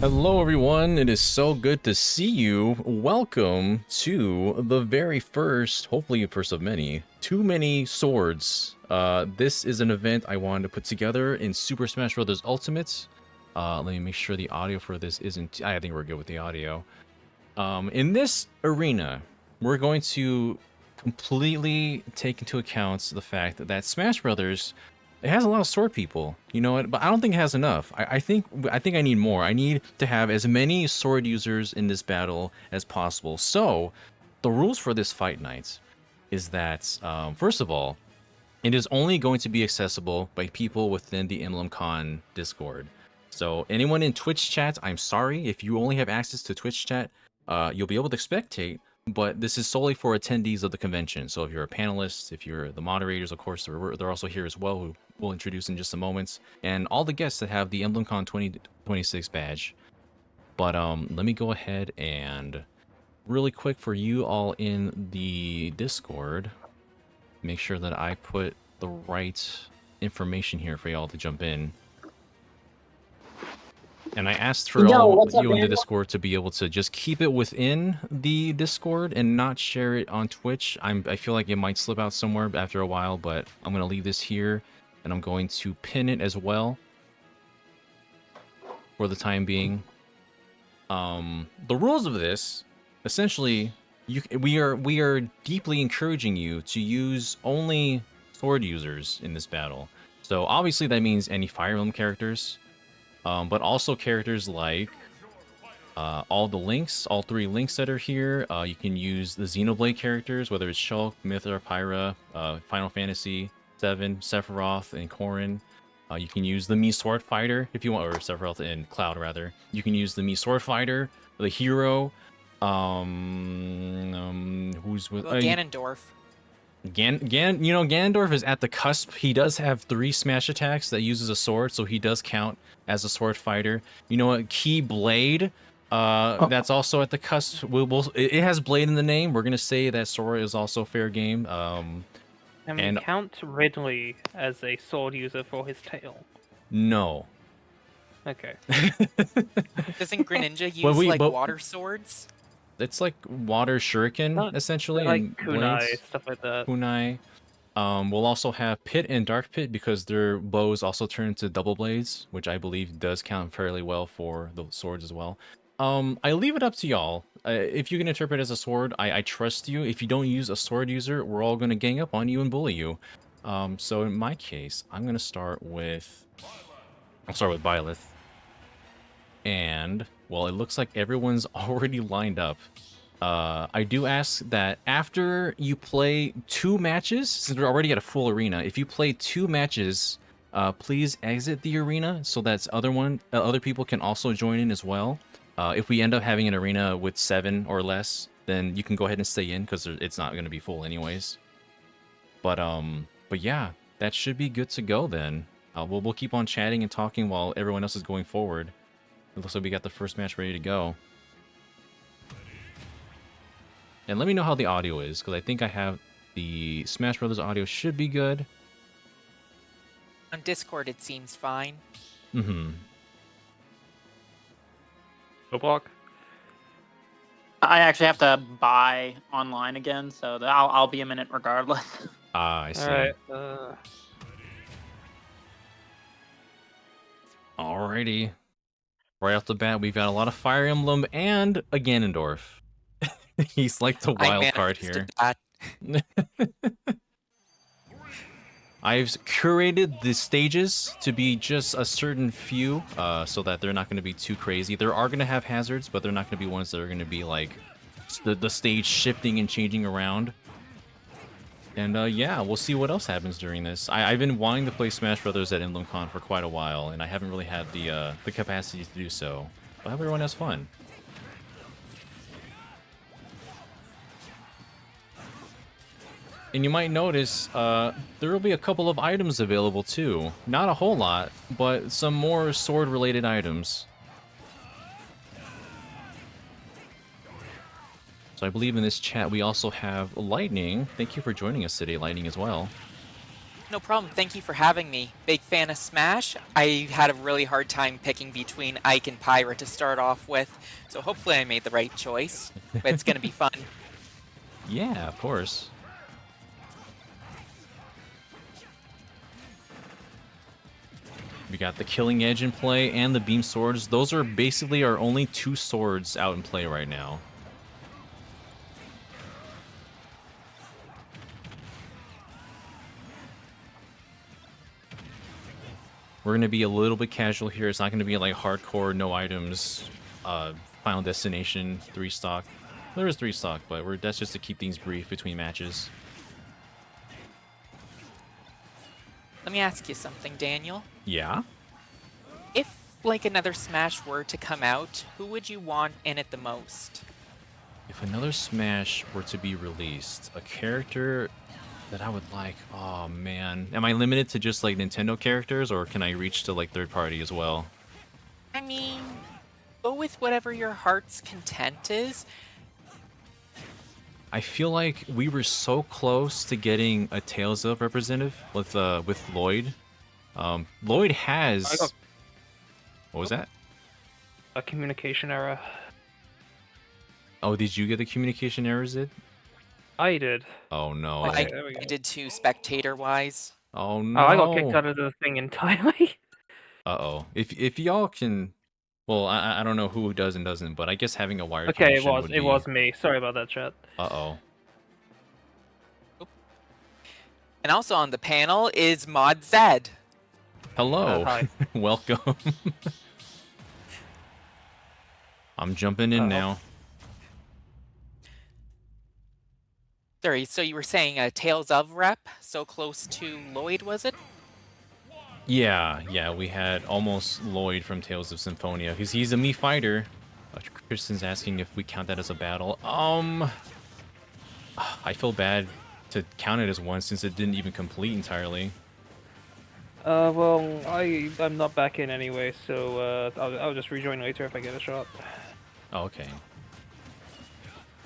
Hello everyone, it is so good to see you. Welcome to the very first, hopefully first of many, Too Many Swords. This is an event I wanted to put together in Super Smash Bros. Ultimate. Let me make sure the audio for this isn't... I think we're good with the audio. In this arena, we're going to completely take into account the fact that Smash Brothers, it has a lot of sword people, you know what? But I don't think it has enough. I think I need more. I need to have as many sword users in this battle as possible. So, the rules for this fight night is that, first of all, it is only going to be accessible by people within the EmblemCon Discord. So anyone in Twitch chat, I'm sorry if you only have access to Twitch chat. You'll be able to spectate, but this is solely for attendees of the convention. So if you're a panelist, if you're the moderators, of course, they're also here as well, who we'll introduce in just a moment, and all the guests that have the EmblemCon 2026 badge. But let me go ahead and really quick for you all in the Discord, make sure that I put the right information here for y'all to jump in. And I asked for all you in the Discord to be able to just keep it within the Discord and not share it on Twitch. I feel like it might slip out somewhere after a while, but I'm going to leave this here, and I'm going to pin it as well for the time being. The rules of this, essentially, we are deeply encouraging you to use only sword users in this battle. So obviously that means any Fire Emblem characters, but also characters like all the links, all three links that are here. You can use the Xenoblade characters, whether it's Shulk, Mythra, Pyra, Final Fantasy VII, Sephiroth, and Corrin. You can use the Mii Sword Fighter if you want, or Sephiroth and Cloud rather. You can use the Mii Sword Fighter, the hero. Who's with Ganondorf? Ganondorf is at the cusp. He does have 3 smash attacks that uses a sword, so he does count as a sword fighter. You know what? Keyblade, that's also at the cusp. It has blade in the name. We're gonna say that Sora is also fair game. And count Ridley as a sword user for his tail. No. Okay. Doesn't Greninja use water swords? It's like water shuriken, essentially, like and kunai, blades. stuff like that. Kunai. We'll also have Pit and Dark Pit because their bows also turn into double blades, which I believe does count fairly well for the swords as well. I leave it up to y'all. If you can interpret it as a sword, I trust you. If you don't use a sword user, we're all going to gang up on you and bully you. So in my case, I'm going to start with... I'll start with Byleth. And, well, it looks like everyone's already lined up. I do ask that after you play 2 matches, since we're already at a full arena, if you play 2 matches, please exit the arena so that other people can also join in as well. If we end up having an arena with 7 or less, then you can go ahead and stay in because it's not going to be full anyways. But yeah, that should be good to go then. We'll keep on chatting and talking while everyone else is going forward. It looks like we got the first match ready to go. And let me know how the audio is, because I think I have the Smash Brothers audio should be good. On Discord, it seems fine. Mm-hmm. Go block. I actually have to buy online again, so I'll be a minute regardless. Ah, I see. Alright. Alrighty. Right off the bat, we've got a lot of Fire Emblem and a Ganondorf. He's like the wild card here. I've curated the stages to be just a certain few, so that they're not going to be too crazy. There are going to have hazards, but they're not going to be ones that are going to be like the stage shifting and changing around. And yeah, we'll see what else happens during this. I've been wanting to play Smash Brothers at EmblemCon for quite a while, and I haven't really had the capacity to do so. But I hope everyone has fun. And you might notice there will be a couple of items available too. Not a whole lot, but some more sword-related items. So I believe in this chat we also have Lightning. Thank you for joining us today, Lightning, as well. No problem. Thank you for having me. Big fan of Smash. I had a really hard time picking between Ike and Pyra to start off with, so hopefully I made the right choice. But it's gonna be fun. Yeah, of course. We got the Killing Edge in play and the Beam Swords. Those are basically our only 2 swords out in play right now. We're going to be a little bit casual here. It's not going to be like hardcore, no items, Final Destination 3 stock. There is 3 stock, but that's just to keep things brief between matches. Let me ask you something, Daniel. Yeah? If, like, another Smash were to come out, who would you want in it the most? If another Smash were to be released, a character that I would like, oh man. Am I limited to just like Nintendo characters, or can I reach to like third party as well? I mean, go with whatever your heart's content is. I feel like we were so close to getting a Tales of representative with Lloyd. Lloyd has. What was that? A communication error. Oh, did you get the communication errors, Zid? I did. Oh no. Well, Okay, there we go. I did too, spectator-wise. Oh no. Oh, I got kicked out of the thing entirely. Uh-oh. If y'all can, well, I don't know who does and doesn't, but I guess having a wired Okay, connection would be... it was me. Sorry about that, chat. Uh-oh. And also on the panel is Mod Zed. Hello. Hi. Welcome. I'm jumping in now. Sorry, so you were saying a Tales of rep, so close to Lloyd, was it? Yeah, we had almost Lloyd from Tales of Symphonia, because he's a Mii fighter. Kristen's asking if we count that as a battle. I feel bad to count it as one since it didn't even complete entirely. Well, I'm not back in anyway, so I'll just rejoin later if I get a shot. Oh, okay.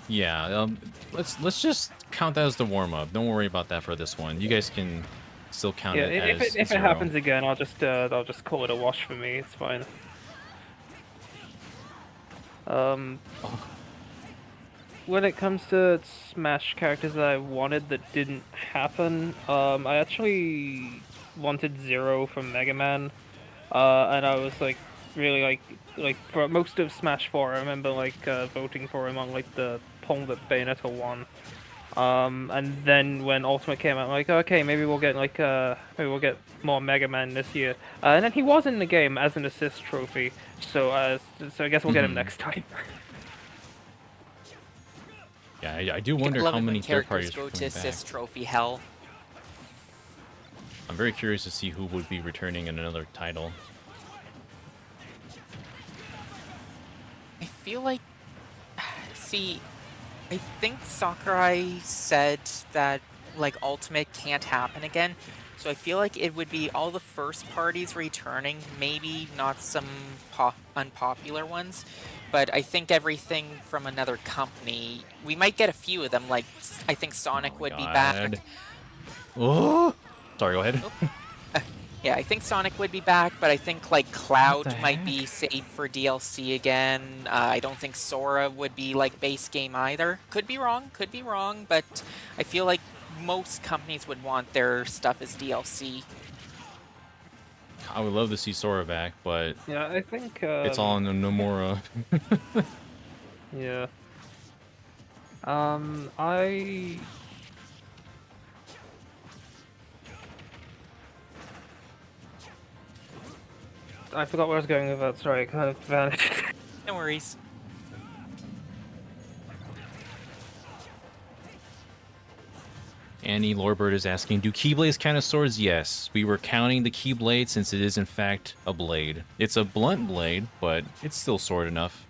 Yeah, let's just count that as the warm-up. Don't worry about that for this one. You guys can still count it as if it zero. happens again, I'll just call it a wash for me. It's fine. When it comes to Smash characters that I wanted that didn't happen, I actually wanted Zero from Mega Man, and I was like really like for most of Smash 4, I remember like voting for him on like the poll that Bayonetta won. And then when Ultimate came out, I'm like, okay, maybe we'll get like maybe we'll get more Mega Man this year. And then he was in the game as an assist trophy, so I guess we'll get him next time. Yeah, I do wonder love how it when many third characters parties go are to coming assist back. trophy hell. I'm very curious to see who would be returning in another title. I feel like, see, I think Sakurai said that like Ultimate can't happen again, so I feel like it would be all the first parties returning, maybe not some unpopular ones, but I think everything from another company. We might get a few of them, like I think Sonic would be back. Oh, sorry, go ahead. Yeah, I think Sonic would be back, but I think like Cloud the might heck? be saved for DLC again. I don't think Sora would be like base game either. Could be wrong, but I feel like most companies would want their stuff as DLC. I would love to see Sora back, but Yeah, I think it's all in the Nomura. yeah. I forgot where I was going with that. Sorry, kind of vanished. No worries. Annie Lorebird is asking, do Keyblades count as swords? Yes. We were counting the Keyblade since it is in fact a blade. It's a blunt blade, but it's still sword enough.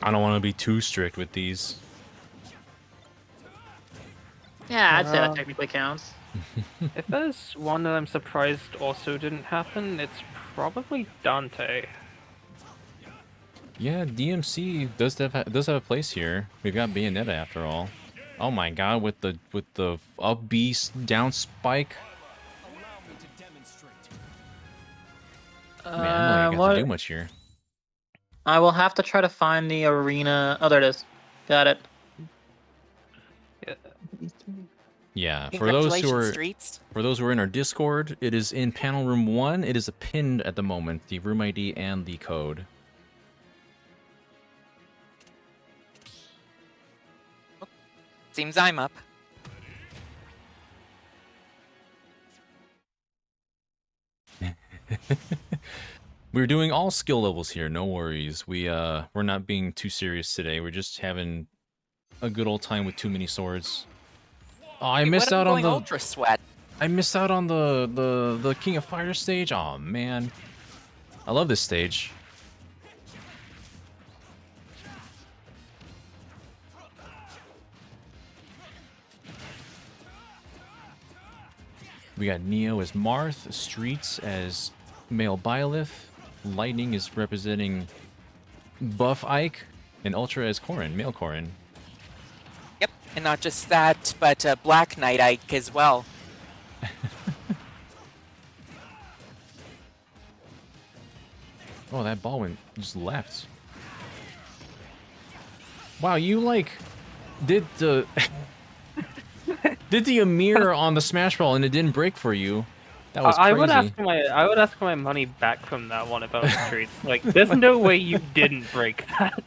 I don't want to be too strict with these. Yeah, I'd say that technically counts. If there's one that I'm surprised also didn't happen, it's probably Dante. Yeah, DMC does have a place here. We've got Bayonetta after all. Oh my god, with the up B down spike. Man, I don't even got to do much here. I will have to try to find the arena. Oh, there it is. Got it. Yeah, Congratulations, Streets. for those who are in our Discord, it is in panel room 1. It is pinned at the moment, the room ID and the code. Seems I'm up. We're doing all skill levels here, no worries. We're not being too serious today. We're just having a good old time with too many swords. Oh, I missed out on the Ultra Sweat. I missed out on the King of Fire stage. Oh man. I love this stage. We got Neo as Marth, Streets as male Byleth, Lightning is representing Buff Ike, and Ultra as Corrin, male Corrin. Yep, and not just that, but Black Knight Ike as well. Oh, that ball went just left. Wow, you like did the did the Amir on the Smash Ball and it didn't break for you. That was crazy. I would ask my money back from that one about Streets. Like, there's no way you didn't break that.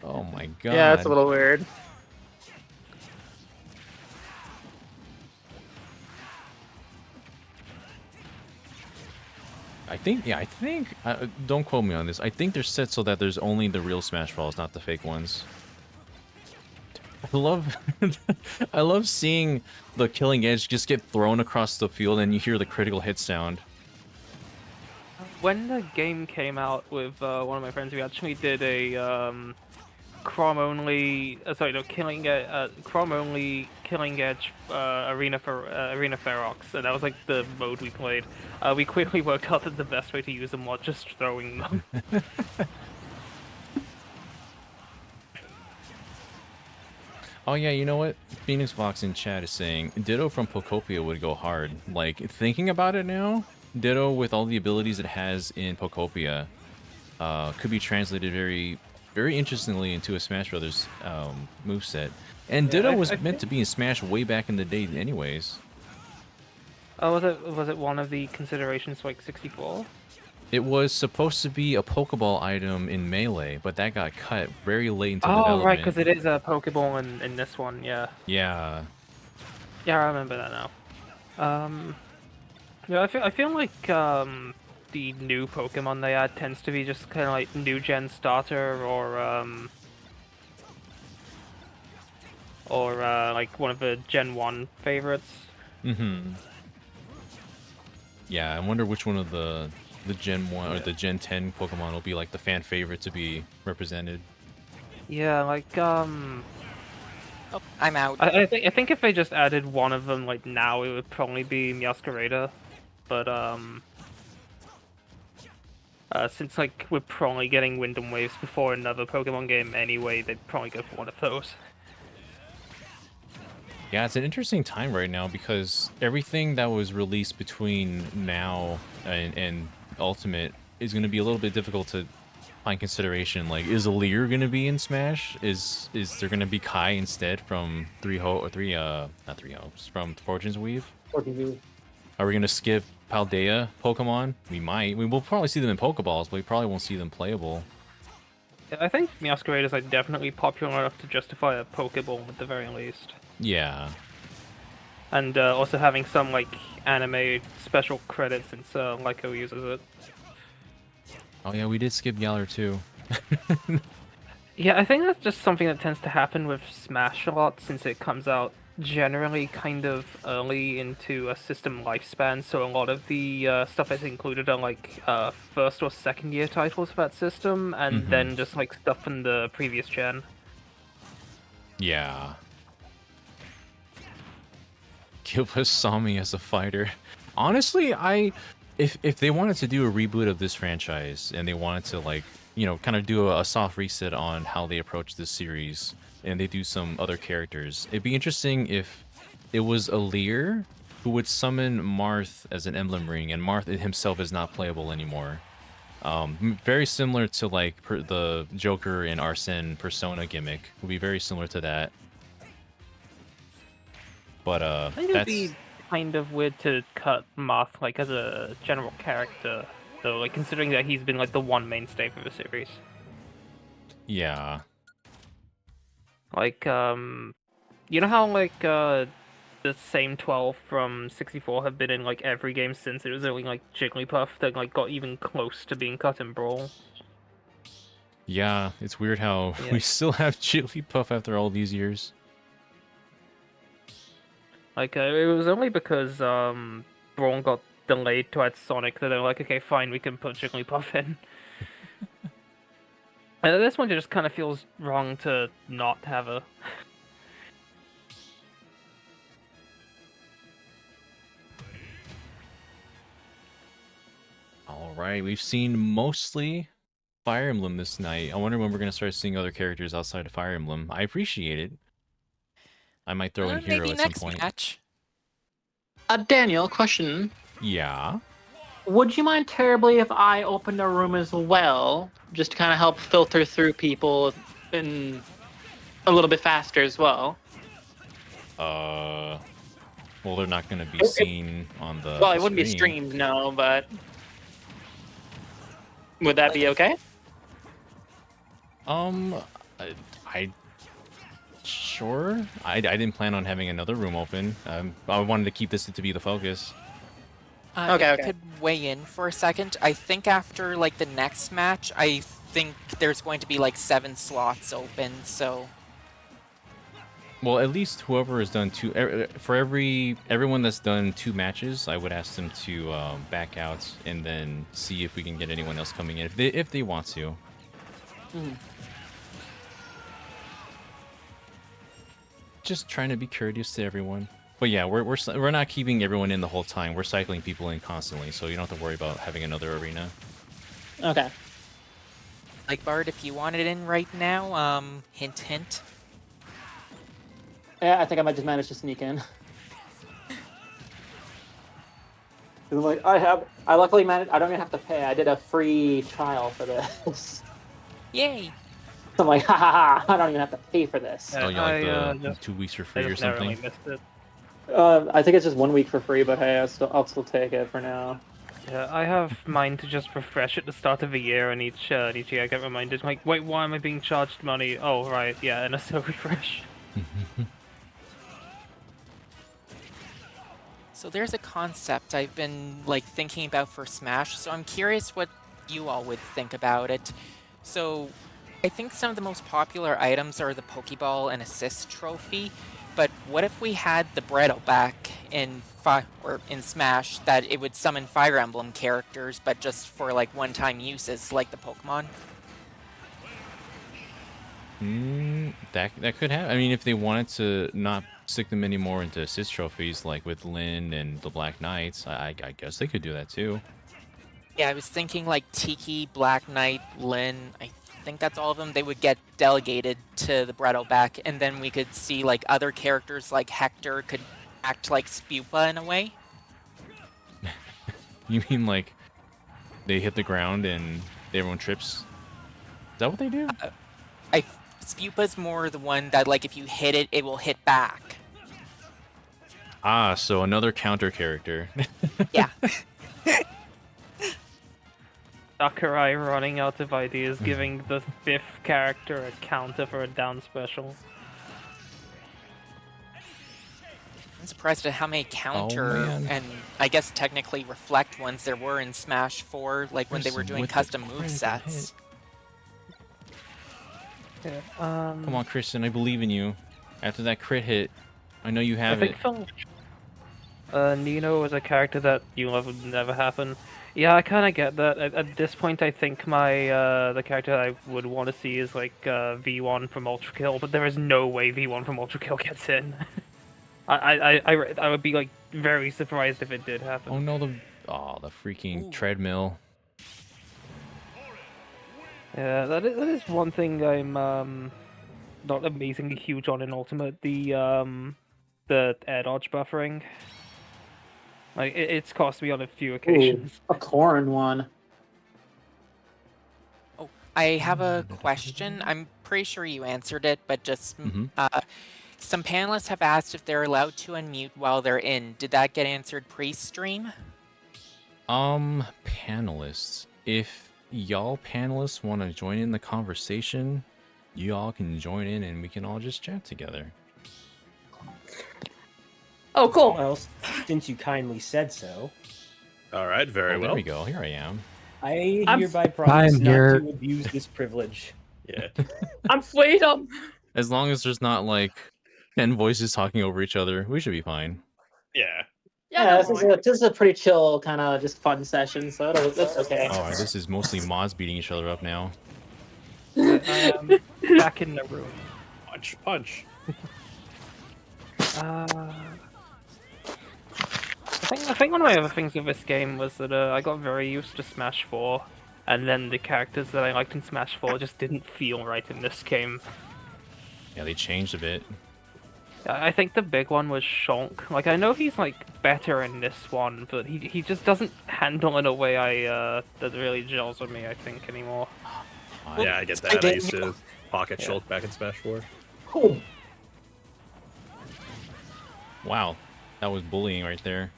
Oh my god. Yeah, it's a little weird. I think, don't quote me on this. I think they're set so that there's only the real Smash Balls, not the fake ones. I love, I love seeing the Killing Edge just get thrown across the field and you hear the critical hit sound. When the game came out with one of my friends, we actually did a Crom only, Crom only Killing Edge Arena Ferox, and that was like the mode we played. We quickly worked out that the best way to use them was just throwing them. Oh yeah, you know what? Phoenix Fox in chat is saying Ditto from Pokopia would go hard. Like, thinking about it now, Ditto with all the abilities it has in Pokopia could be translated very, very interestingly into a Smash Brothers moveset. And Ditto was meant to be in Smash way back in the day anyways. Oh, was it one of the considerations for, like, 64? It was supposed to be a Pokeball item in Melee, but that got cut very late into development. Oh, right, because it is a Pokeball in this one, yeah. Yeah. Yeah, I remember that now. Yeah, I feel like the new Pokemon they add tends to be just kind of like new gen starter or like one of the Gen 1 favorites. Mm-hmm. Yeah, I wonder which one of the Gen 1 or the Gen 10 Pokemon will be like the fan favorite to be represented. Yeah, like Oh, I'm out. I think if they just added one of them like now, it would probably be Meowscarada, but since like we're probably getting Wind and Waves before another Pokemon game anyway, they'd probably go for one of those. Yeah, it's an interesting time right now because everything that was released between now and Ultimate is going to be a little bit difficult to find consideration. Like, is Alear going to be in Smash? Is there going to be Kai instead from from Fortune's Weave? Are we going to skip Paldea Pokemon? We might. We will probably see them in Pokeballs, but we probably won't see them playable. I think Meowscarada is like definitely popular enough to justify a Pokeball at the very least. Yeah. And also having some like anime special credit since Lyco uses it. Oh yeah, we did skip Galar too. Yeah, I think that's just something that tends to happen with Smash a lot since it comes out generally kind of early into a system lifespan, so a lot of the stuff that's included are like first or second year titles for that system, and then just like stuff from the previous gen. Yeah. Give us Sami as a fighter. Honestly, if they wanted to do a reboot of this franchise and they wanted to, like, you know, kind of do a soft reset on how they approach this series, and they do some other characters. It'd be interesting if it was Alir who would summon Marth as an emblem ring, and Marth himself is not playable anymore. Very similar to like the Joker and Arsene Persona gimmick. Would be very similar to that. But I think it'd be kind of weird to cut Moth like as a general character, though. Like considering that he's been like the one mainstay for the series. yeah. Like you know how like the same 12 from 64 have been in like every game since. It was only like Jigglypuff that like got even close to being cut in Brawl. Yeah, it's weird how Yeah. we still have Jigglypuff after all these years. Like it was only because Brawl got delayed to add Sonic that they're like, okay, fine, we can put Jigglypuff in. And this one just kind of feels wrong to not have her. All right, we've seen mostly Fire Emblem this night. I wonder when we're gonna start seeing other characters outside of Fire Emblem. I appreciate it. I might throw in Hero Maybe at some next point. match. Daniel, question. Yeah. Would you mind terribly if I opened a room as well, just to kind of help filter through people and a little bit faster as well? Well, they're not gonna be seen on the. Well, the it wouldn't be stream. streamed, no, but would that be okay? I sure. I didn't plan on having another room open. I wanted to keep this to be the focus. Okay, If I okay. could weigh in for a second. I think after like the next match, I think there's going to be like 7 slots open. So Well, at least whoever has done for everyone that's done 2 matches, I would ask them to back out and then see if we can get anyone else coming in if they want to. Just trying to be courteous to everyone. But yeah, we're not keeping everyone in the whole time. We're cycling people in constantly, so you don't have to worry about having another arena. Okay. like Bard, if you want it in right now, hint hint. Yeah, I think I might just manage to sneak in. 'Cause I'm like, I luckily managed, I don't even have to pay. I did a free trial for this. Yay! So I'm like, ha ha ha, I don't even have to pay for this. Oh, you like the just 2 weeks for I free or just narrowly something? missed it. I think it's just 1 week for free, but hey, I'll still take it for now. Yeah, I have mine to just refresh at the start of the year, and each year I get reminded, like, wait, why am I being charged money? Oh, right, yeah, and a still refresh. So there's a concept I've been like thinking about for Smash, so I'm curious what you all would think about it. So I think some of the most popular items are the Pokeball and Assist trophy, but what if we had the Bretto back in in Smash that it would summon Fire Emblem characters, but just for like one-time uses, like the Pokemon? That could happen. I mean, if they wanted to not stick them anymore into assist trophies, like with Lyn and the Black Knights, I guess they could do that too. Yeah, I was thinking like Tiki, Black Knight, Lyn, I think that's all of them. They would get delegated to the Bretto back, and then we could see like other characters like Hector could act like Spupa in a way. You mean like they hit the ground and everyone trips? Is that what they do? Spupa's more the one that like if you hit it, it will hit back. Ah, so another counter character. Yeah. Sakurai running out of ideas, giving the 5th character a counter for a down special. I'm surprised at how many counter man. and I guess technically reflect ones there were in Smash 4, like when they were Person doing with the custom critical movesets. Yeah, Come on, Christian, I believe in you. After that crit hit, I know you I have it. think Nino was a character that you love would never happen. Yeah, I kind of get that. At this point, I think my the character I would want to see is like V1 from Ultra Kill, but there is no way V1 from Ultra Kill gets in. I would be like very surprised if it did happen. Oh no, the freaking Ooh. treadmill. Yeah, that is one thing I'm not amazingly huge on in Ultimate, the air dodge buffering. Like it's cost me on a few Ooh, occasions. a corn one. Oh, I have a question. I'm pretty sure you answered it, but just some panelists have asked if they're allowed to unmute while they're in. Did that get answered pre-stream? Panelists. If y'all panelists want to join in the conversation, y'all can join in and we can all just chat together. Oh, cool. Well, since you kindly said so, All right, very There well. we go. Here I am. I I'm hereby promise I'm not here. to abuse this privilege. Yeah. I'm freedom. As long as there's not like 10 voices talking over each other, we should be fine. Yeah. Yeah, This is a pretty chill kind of just fun session, so that's okay. Oh, this is mostly mods beating each other up now. I am back in the room. Punch, punch. I think one of my other things with this game was that I got very used to Smash 4, and then the characters that I liked in Smash 4 just didn't feel right in this game. Yeah, they changed a bit. I think the big one was Shonk. Like, I know he's, like, better in this one, but he just doesn't handle in a way that really gels with me, I think, anymore. Yeah, I get that. I used to pocket Shulk back in Smash 4. Cool. Wow, that was bullying right there.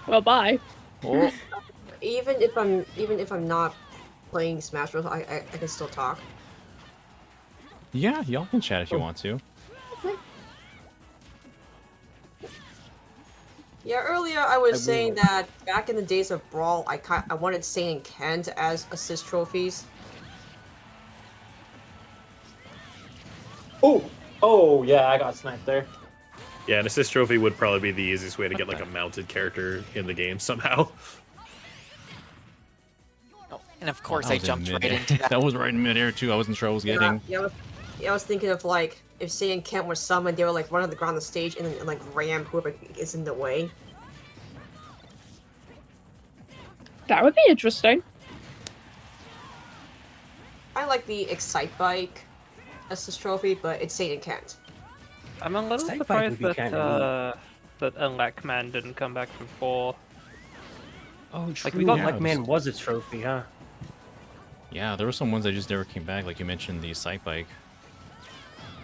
Well, bye. Oh. Even if I'm not playing Smash Bros, I can still talk. Yeah, y'all can chat if you want to. Yeah, earlier I was saying that back in the days of Brawl, I wanted Saint and Kent as assist trophies. Oh yeah, I got sniped there. Yeah, an assist trophy would probably be the easiest way to get like a mounted character in the game somehow. Oh, and of course That I was in jumped right midair. into that. That was right in midair too. I wasn't sure I was getting. I was thinking of like if Saint and Kent were summoned, they would like run on the ground on the stage and like ram whoever is in the way. That would be interesting. I like the Excite Bike assist trophy, but it's Saint and Kent. I'm a little Snake Bite surprised would be that Elecman didn't come back from 4. Oh, true. Like, we got- Like Man was a trophy, huh? Yeah, there were some ones that just never came back. Like you mentioned, the Sight Bike.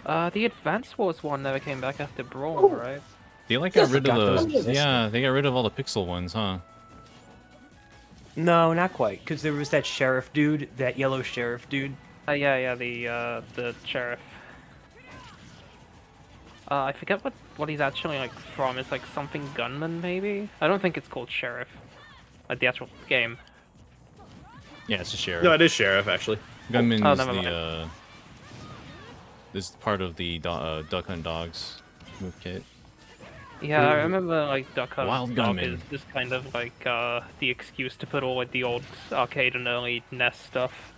The Advance Wars one never came back after Brawl, right? They like got rid forgot of those the. existed. Yeah, they got rid of all the pixel ones, huh? No, not quite, because there was that sheriff dude, that yellow sheriff dude. Yeah, the sheriff. I forget what he's actually like from. It's like something gunman, maybe. I don't think it's called sheriff, like the actual game. Yeah, it's a sheriff. No, it is Sheriff, actually. Gunman Oh, is never the. This is part of the Duck Hunt Dogs move kit. Yeah, I remember like Duck Hunt Wild Dog Gunman. is just kind of like the excuse to put all like the old arcade and early NES stuff.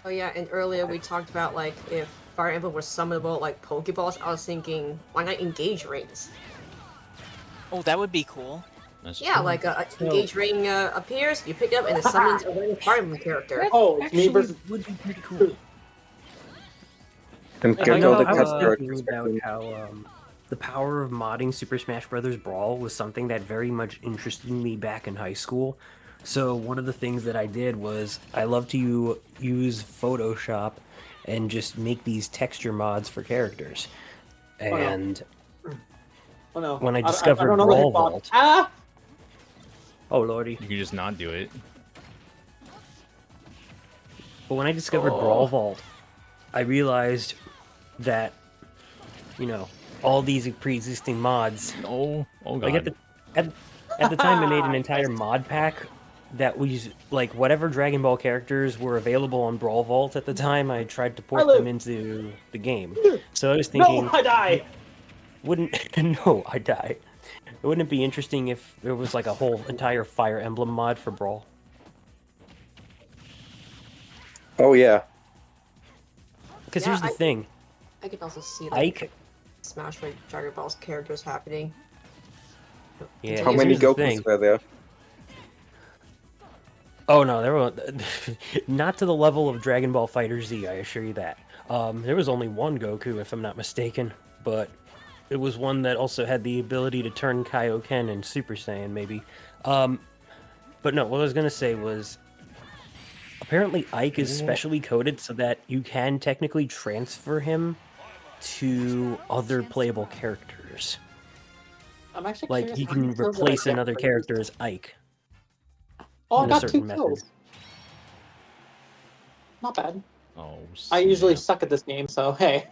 Oh yeah, and earlier we talked about like if Fire Emblem was summonable like Pokeballs. I was thinking, why not Engage Rings? Oh, that would be cool. That's Yeah, true. like a Engage Ring appears, you pick it up, and it summons a random Fire Emblem character. Oh, it's me versus. Would be pretty cool. And I get know all the how, cast uh, characters about how the power of modding Super Smash Bros. Brawl was something that very much interested me back in high school. So one of the things that I did was I love to use Photoshop and just make these texture mods for characters. And Oh no. When I don't discovered know the Brawl hitbox. Vault- Ah! oh lordy! You can just not do it. But when I discovered Brawl Vault, I realized that, you know, all these pre-existing mods. Oh god. Like at the time, I made an entire mod pack that was like whatever Dragon Ball characters were available on Brawl Vault at the time. I tried to port them into the game. So I was thinking, No, I die. wouldn't no, I die. Wouldn't it be interesting if there was like a whole entire Fire Emblem mod for Brawl? Oh yeah. Because Yeah, here's the thing, I could also see like Ike. Smash with Dragon Ball's characters happening. Yeah, How here's many the Gokus thing. were there? Oh no, there were not to the level of Dragon Ball Fighter Z. I assure you that. There was only one Goku, if I'm not mistaken, but it was one that also had the ability to turn Kaioken and Super Saiyan, maybe. But no, what I was gonna say was apparently Ike is specially coded so that you can technically transfer him to other playable characters. I'm actually Like curious he how many can kills did I replace get another for character this? as Ike Oh, I in a got 2 certain method. kills. Not bad. Oh, I usually snap. suck at this game, so hey.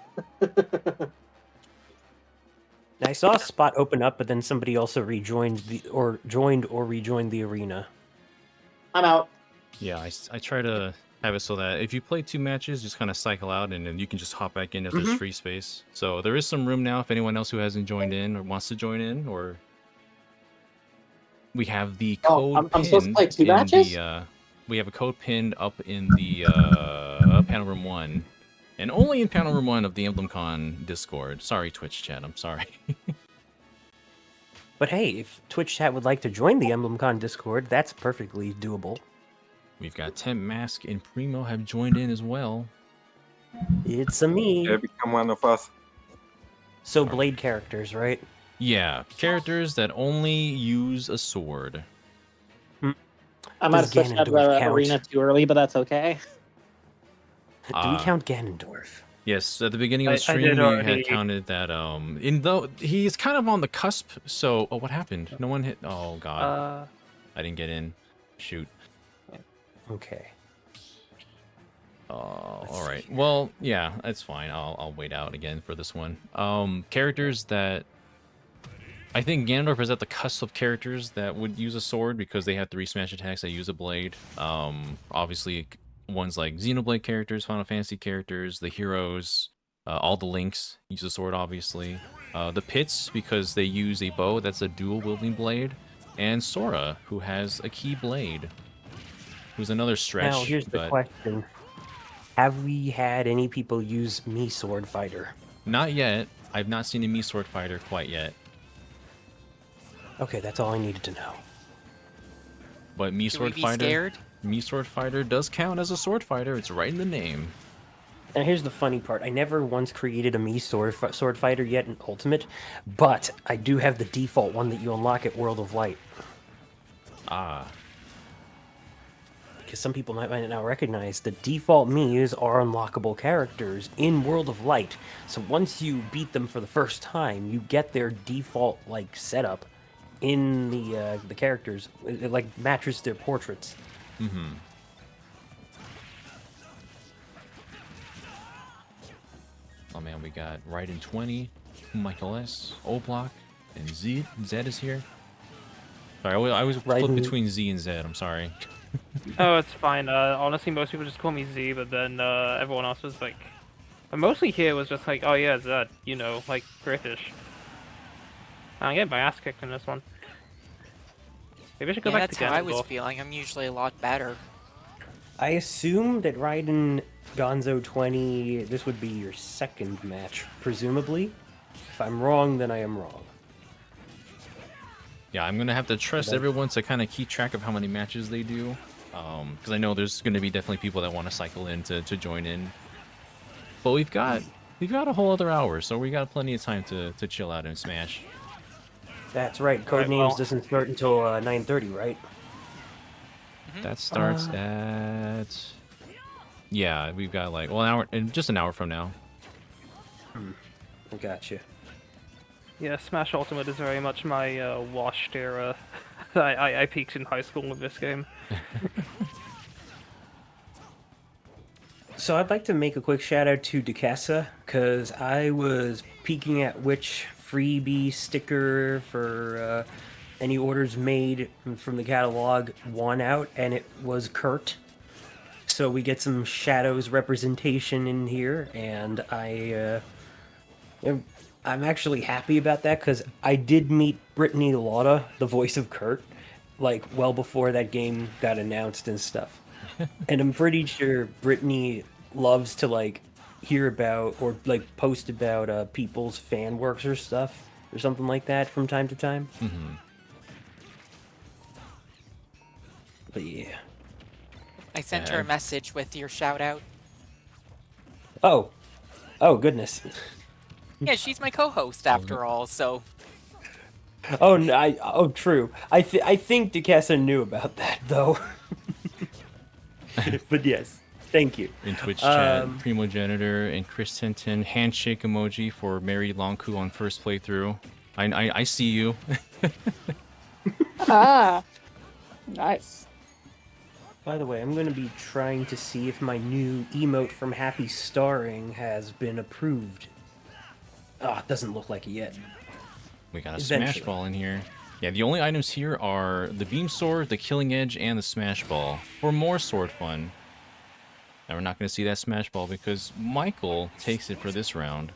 I saw a spot open up, but then somebody also rejoined joined or rejoined the arena. I'm out. Yeah, I try to have it so that if you play 2 matches, just kind of cycle out, and then you can just hop back in if there's free space. So there is some room now if anyone else who hasn't joined in or wants to join in, or we have the code I'm supposed to pinned play 2 in matches? the we have a code pinned up in the panel room 1, and only in panel room 1 of the EmblemCon Discord. Sorry, Twitch chat. I'm sorry. But hey, if Twitch chat would like to join the EmblemCon Discord, that's perfectly doable. We've got Temp Mask and Primo have joined in as well. It's a me. Yeah, become one of us. So blade characters, right? Yeah, characters that only use a sword. I might have Does switched out of Ganondorf the count? arena too early, but that's okay. Do we count Ganondorf? Yes, at the beginning of the I stream, did we already. had counted that. In though he's kind of on the cusp. So, oh, what happened? No one hit. Oh God, I didn't get in. Shoot. Okay. All right. Well, yeah, that's fine. I'll wait out again for this one. Characters that I think Ganondorf is at the cusp of characters that would use a sword because they have 3 smash attacks that use a blade. Obviously, ones like Xenoblade characters, Final Fantasy characters, the heroes, all the Links use a sword, obviously. The Pits, because they use a bow that's a dual-wielding blade. And Sora, who has a key blade, who's another stretch. Now, here's the question. Have we had any people use me sword fighter? Not yet. I've not seen a me sword fighter quite yet. Okay, that's all I needed to know. But me Should we sword be fighter, scared? me sword fighter does count as a sword fighter. It's right in the name. And here's the funny part. I never once created a me sword fighter yet in Ultimate, but I do have the default one that you unlock at World of Light. Ah. Because some people might not recognize the default Miis are unlockable characters in World of Light. So once you beat them for the first time, you get their default like setup in the characters. It like matches their portraits. Mm-hmm. Oh man, we got Raiden 20, Michael S, O-Block, and Z. Zed is here. Sorry, I was flip Raiden- between Z and Zed. I'm sorry. Oh, it's fine. Honestly, most people just call me Z, but then everyone else was like, mostly here was just like, oh yeah, Zed, you know, like British. I get my ass kicked in this one. Maybe I should go Yeah, back that's to how I was Ganondorf. feeling. I'm usually a lot better. I assume that Raiden Gonzo 20, this would be your second match, presumably. If I'm wrong, then I am wrong. Yeah, I'm gonna have to trust Okay. everyone to kind of keep track of how many matches they do, because I know there's gonna be definitely people that want to cycle in to join in. But we've got a whole other hour, so we got plenty of time to chill out and smash. That's right. Alright, Codenames well- doesn't start until 9:30, right? That starts at, yeah, we've got like, well, an hour, and just an hour from now. I gotcha. Yeah, Smash Ultimate is very much my washed era. I peaked in high school with this game. So I'd like to make a quick shout out to Ducasa, because I was peeking at which freebie sticker for any orders made from the catalog won out, and it was Kurt. So we get some Shadows representation in here, and I'm actually happy about that, because I did meet Brittany Lauda, the voice of Kurt, like well before that game got announced and stuff. And I'm pretty sure Brittany loves to like hear about or like post about people's fan works or stuff or something like that from time to time. Mm-hmm. But yeah. I sent her a ahead. message with your shout out. Oh, goodness. Yeah, she's my co-host after all, so Oh, true. I think Decassa knew about that though. But yes, thank you. In Twitch chat, Um, Primogenitor and Chris Tinton, handshake emoji for Mary Longku on first playthrough. I see you. Ah, nice. By the way, I'm going to be trying to see if my new emote from Happy Starring has been approved. Ah, it doesn't look like it yet. We got a Eventually. Smash Ball in here. Yeah, the only items here are the Beam Sword, the Killing Edge, and the Smash Ball. For more sword fun. Now we're not going to see that Smash Ball because Michael takes it for this round.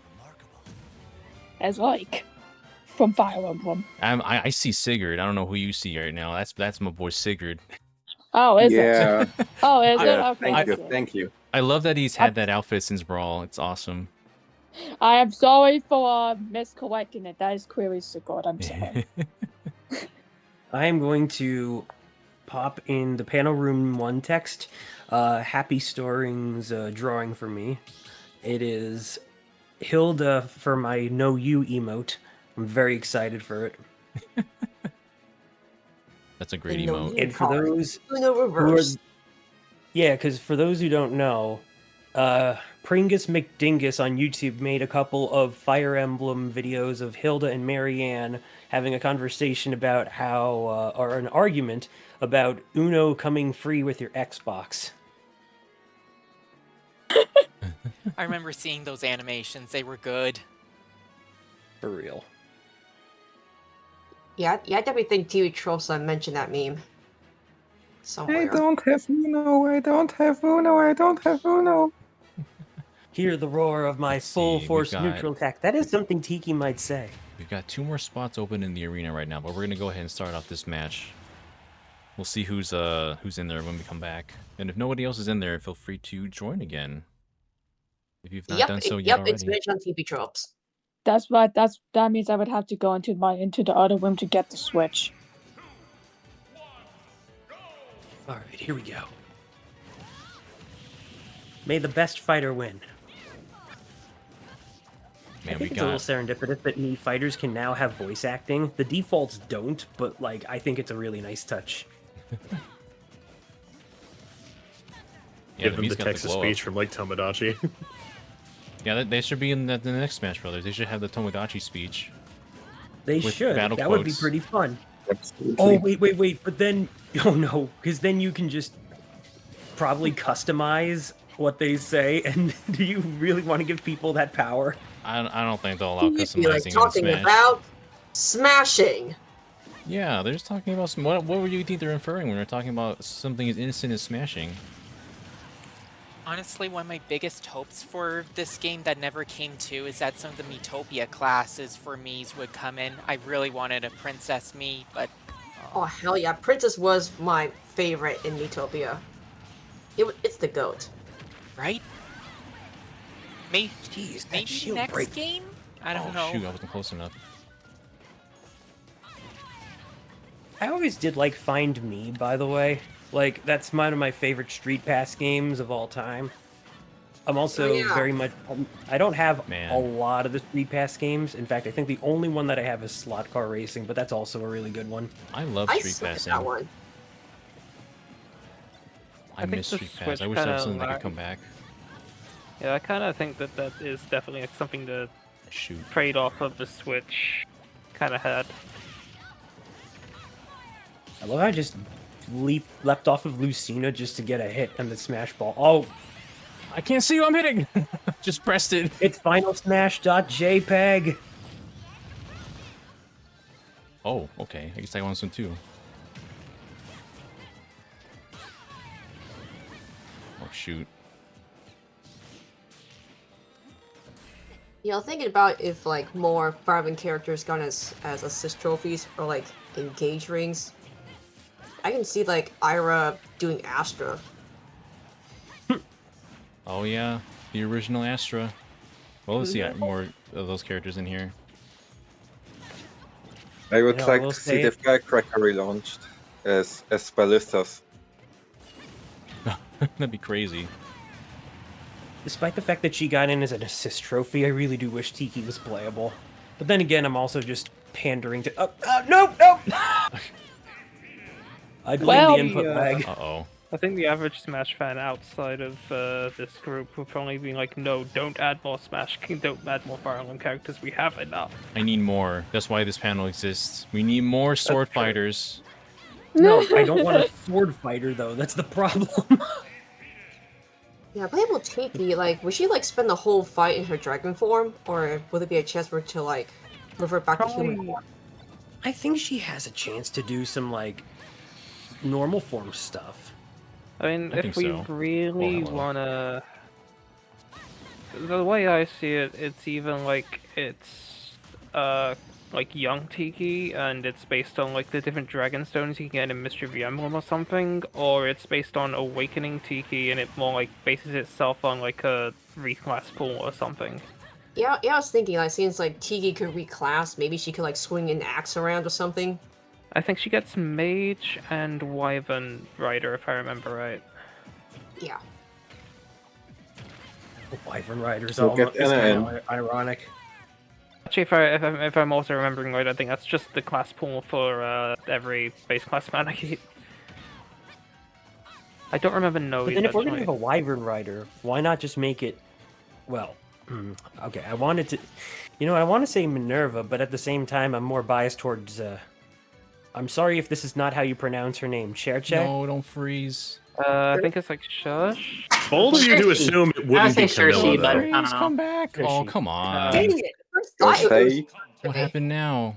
As like from Fire Emblem. I see Sigurd. I don't know who you see right now. That's my boy Sigurd. Oh, is it? Yeah. Oh, is it? Yeah. Okay. Thank you. so- Thank you. I love that he's had that outfit since Brawl. It's awesome. I am sorry for miscollecting it. That is clearly Sigurd. I'm sorry. I am going to pop in the panel room 1 text. Happy Storing's drawing for me. It is Hilda for my No You emote. I'm very excited for it. That's a great And no emote. you And for card. those Uno who are, reverse. yeah, because for those who don't know, Pringus McDingus on YouTube made a couple of Fire Emblem videos of Hilda and Marianne having a conversation about how, or an argument about Uno coming free with your Xbox. I remember seeing those animations. They were good. For real. Yeah, I definitely think TV Trollson mentioned that meme. Somewhere. I don't have Uno. I don't have Uno. I don't have Uno. Hear the roar of my Let's full see, force we've got- neutral attack. That is something Tiki might say. We've got 2 more spots open in the arena right now, but we're gonna go ahead and start off this match. We'll see who's in there when we come back. And if nobody else is in there, feel free to join again. If you've not done so yet it's already. mentioned on TV Tropes. That's right. That means I would have to go into the other room to get the Switch. All right, here we go. May the best fighter win. Man, I we think it's a little got serendipitous that Mii fighters can now have voice acting. The defaults don't, but like I think it's a really nice touch. yeah, Give them Mii's the got text to glow up. speech from like Tomodachi. Yeah, they should be in the next Smash Brothers. They should have the Tomodachi speech. They With should. battle That would be quotes. pretty fun. Absolutely. Oh wait! But then, oh no, because then you can just probably customize what they say. And do you really want to give people that power? I don't think they'll allow You'd be customizing like in talking Smash. about smashing. Yeah, they're just talking about some. What would you think they're inferring when they're talking about something as innocent as smashing? Honestly, one of my biggest hopes for this game that never came to is that some of the Miitopia classes for Miis would come in. I really wanted a Princess Mii, but Oh hell yeah, Princess was my favorite in Miitopia. It's the goat. right? Maybe Jeez, that maybe shield next break. game? I don't Oh know. shoot, I wasn't close enough. I always did like Find Me, by the way. Like, that's one of my favorite Street Pass games of all time. I'm also Oh, yeah. very much... I don't have Man. a lot of the Street Pass games. In fact, I think the only one that I have is Slot Car Racing, but that's also a really good one. I love I Street suck at Passing. that one. I I think miss the Street Pass. Switch I wish there was kinda something that could lagged. come back. Yeah, I kind of think that is definitely like something to Shoot. trade off of the Switch kind of had. I love how I just leapt off of Lucina just to get a hit on the Smash Ball. Oh, I can't see who I'm hitting! Just pressed it. it's finalsmash.jpg. Oh, okay. I guess I want some too. Oh, shoot. Yeah, I'm thinking about if like more Fire Emblem characters gone as assist trophies or like engage rings. I can see like Ira doing Astra. Oh, yeah. The original Astra. Well, let's see more of those characters in here. I would Yeah, like we'll to see say the it. Firecracker relaunched as Ballistas. That'd be crazy. Despite the fact that she got in as an assist trophy, I really do wish Tiki was playable. But then again, I'm also just pandering to. No! I blame Well, the input lag. Uh-oh. I think the average Smash fan outside of this group would probably be like, no, don't add more Smash, don't add more Fire Emblem characters, we have enough. I need more. That's why this panel exists. We need more sword fighters. No, I don't want a sword fighter, though. That's the problem. Yeah, playable Tiki, like, would she, like, spend the whole fight in her dragon form? Or would it be a chance for her to, like, revert back to human Probably, form? I think she has a chance to do some, like, normal form stuff. I mean, I if think we so. really hello. wanna... The way I see it, it's even like it's like young Tiki, and it's based on like the different dragon stones you can get in Mystery of the Emblem or something, or it's based on Awakening Tiki, and it more like bases itself on like a reclass pool or something. Yeah, I was thinking, like, since, like, Tiki could reclass, maybe she could, like, swing an axe around or something. I think she gets Mage and Wyvern Rider, if I remember right. Yeah. Wyvern Riders We'll all get is kind NN. of ironic. Actually, if I'm also remembering right, I think that's just the class pool for every base class Manakite. I don't remember Node. But then if we're gonna actually. have a Wyvern Rider, why not just make it? Well, okay. I wanted to, I want to say Minerva, but at the same time, I'm more biased towards. I'm sorry if this is not how you pronounce her name. Cherche? No, don't freeze. I think it's like Shush. Bold of you to Shershi. assume it I would wouldn't be say Shershi, Camilla, but though. I don't Freeze, know. come back. Here Oh, she- come on. Dang it! First thought it was... What happened now?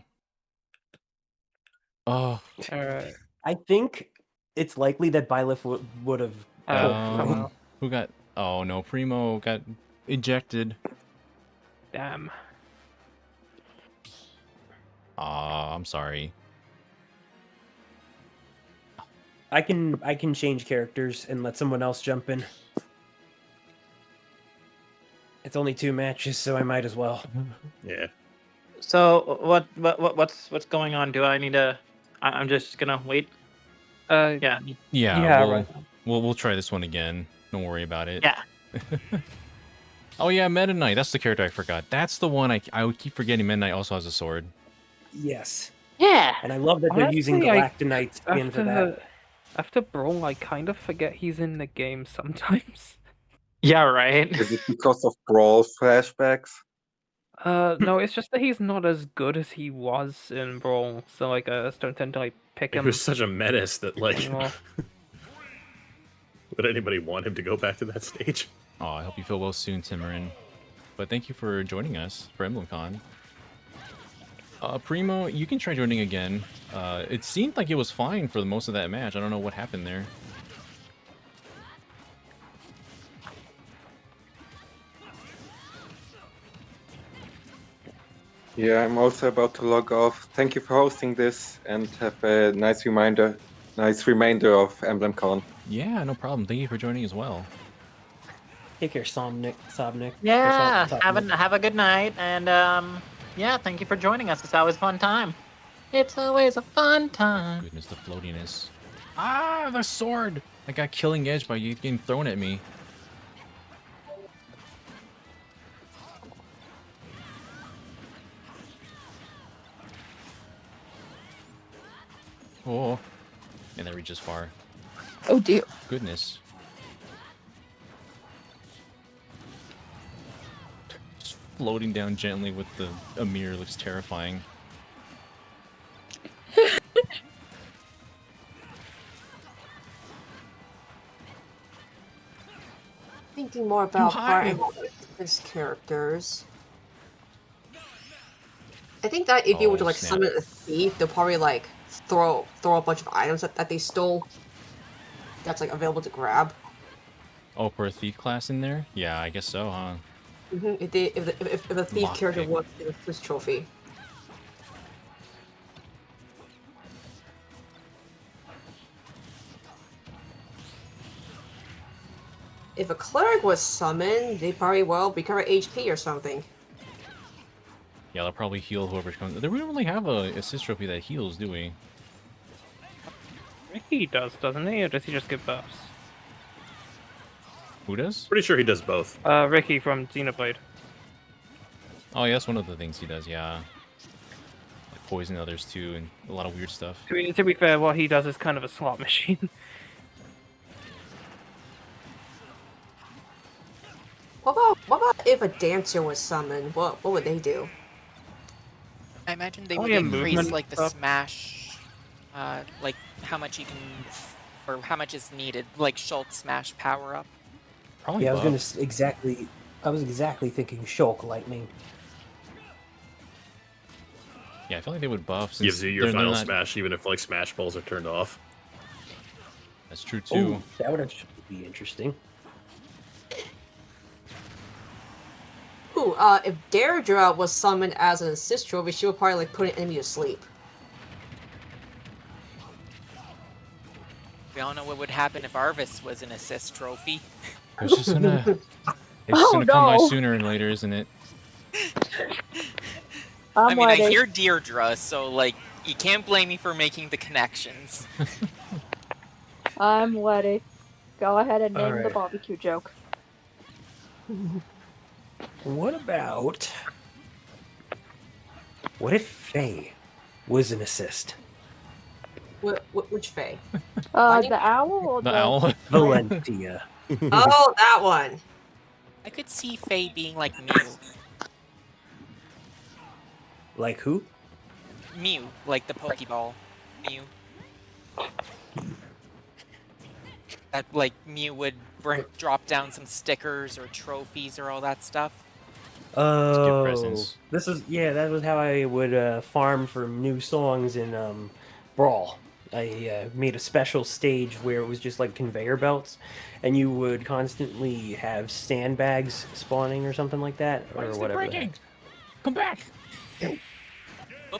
Oh, Alright. I think it's likely that Byleth would have. Come on. who got... Oh, no, Primo got ejected. Damn. I'm sorry. I can change characters and let someone else jump in. It's only 2 matches, so I might as well. Yeah. So what's going on? Do I need to? I'm just gonna wait. Yeah. Yeah, Yeah, we'll, right. we'll try this one again. Don't worry about it. Yeah. Oh yeah, Meta Knight. That's the character I forgot. That's the one I would keep forgetting. Meta Knight also has a sword. Yes, Yeah. and I love that they're using Honestly, Galactonite skin for that. After Brawl, I kind of forget he's in the game sometimes. Yeah. Right. Is it because of Brawl flashbacks? No, it's just that he's not as good as he was in Brawl, so like I just don't tend to like pick He him was such a menace that, like, anymore. would anybody want him to go back to that stage? Oh, I hope you feel well soon, Timorin. But thank you for joining us for EmblemCon. Primo, you can try joining again. It seemed like it was fine for most of that match. I don't know what happened there. Yeah, I'm also about to log off. Thank you for hosting this, and have a nice remainder of EmblemCon. Yeah, no problem. Thank you for joining as well. Take care, Sobnik. Yeah. Sobnik. Have a good night, and yeah. Thank you for joining us. It's always a fun time. It's always a fun time. Goodness, the floatiness. Ah, the sword! I got killing edge by you getting thrown at me. Oh, and that reaches far. Oh dear. Goodness. Just floating down gently with the Amir looks terrifying. Thinking more about high. Fire Emblem's characters. I think that if you were to Oh, like snap. summon a thief, they'll probably like throw a bunch of items that they stole. That's like available to grab. Oh, for a thief class in there? Yeah, I guess so, huh? If the thief character Lockpick. was in this trophy. If a cleric was summoned, they probably will recover HP or something. Yeah, they'll probably heal whoever's coming. We don't really have a assist trophy that heals, do we? He does, doesn't he? Or does he just give buffs? Who does? Pretty sure he does both. Ricky from Xenoblade. Oh, yeah, that's one of the things he does, yeah. Like poison others too, and a lot of weird stuff. To be fair, what he does is kind of a slot machine. What about if a dancer was summoned? What would they do? I imagine they Oh, would yeah, increase movement like the stuff. smash, like how much you can, or how much is needed, like Schultz smash power up. Probably Yeah, I was buff. gonna exactly. I was exactly thinking Shulk Lightning. Yeah, I feel like they would buff. Since Gives you your they're final not... smash, even if like smash balls are turned off. That's true too. Ooh, that would actually be interesting. Ooh, if Deirdre was summoned as an assist trophy, she would probably like put an enemy to sleep. We all know what would happen if Arvis was an assist trophy. It's just gonna... It's Oh, gonna come by no. sooner or later, isn't it? I mean, I ready. hear Deirdre, so like, you can't blame me for making the connections. I'm ready. Go ahead and name the Alright. barbecue joke. What about? What if Faye was an assist? Which Faye? The owl or The owl? Valentia. Oh, that one. I could see Faye being like Mew. Like who? Mew, like the Pokeball. Mew. That, like, Mew would drop down some stickers or trophies or all that stuff. Oh, presents. this is that was how I would farm for new songs in Brawl. I made a special stage where it was just like conveyor belts, and you would constantly have sandbags spawning or something like that, or whatever. the heck. Come back!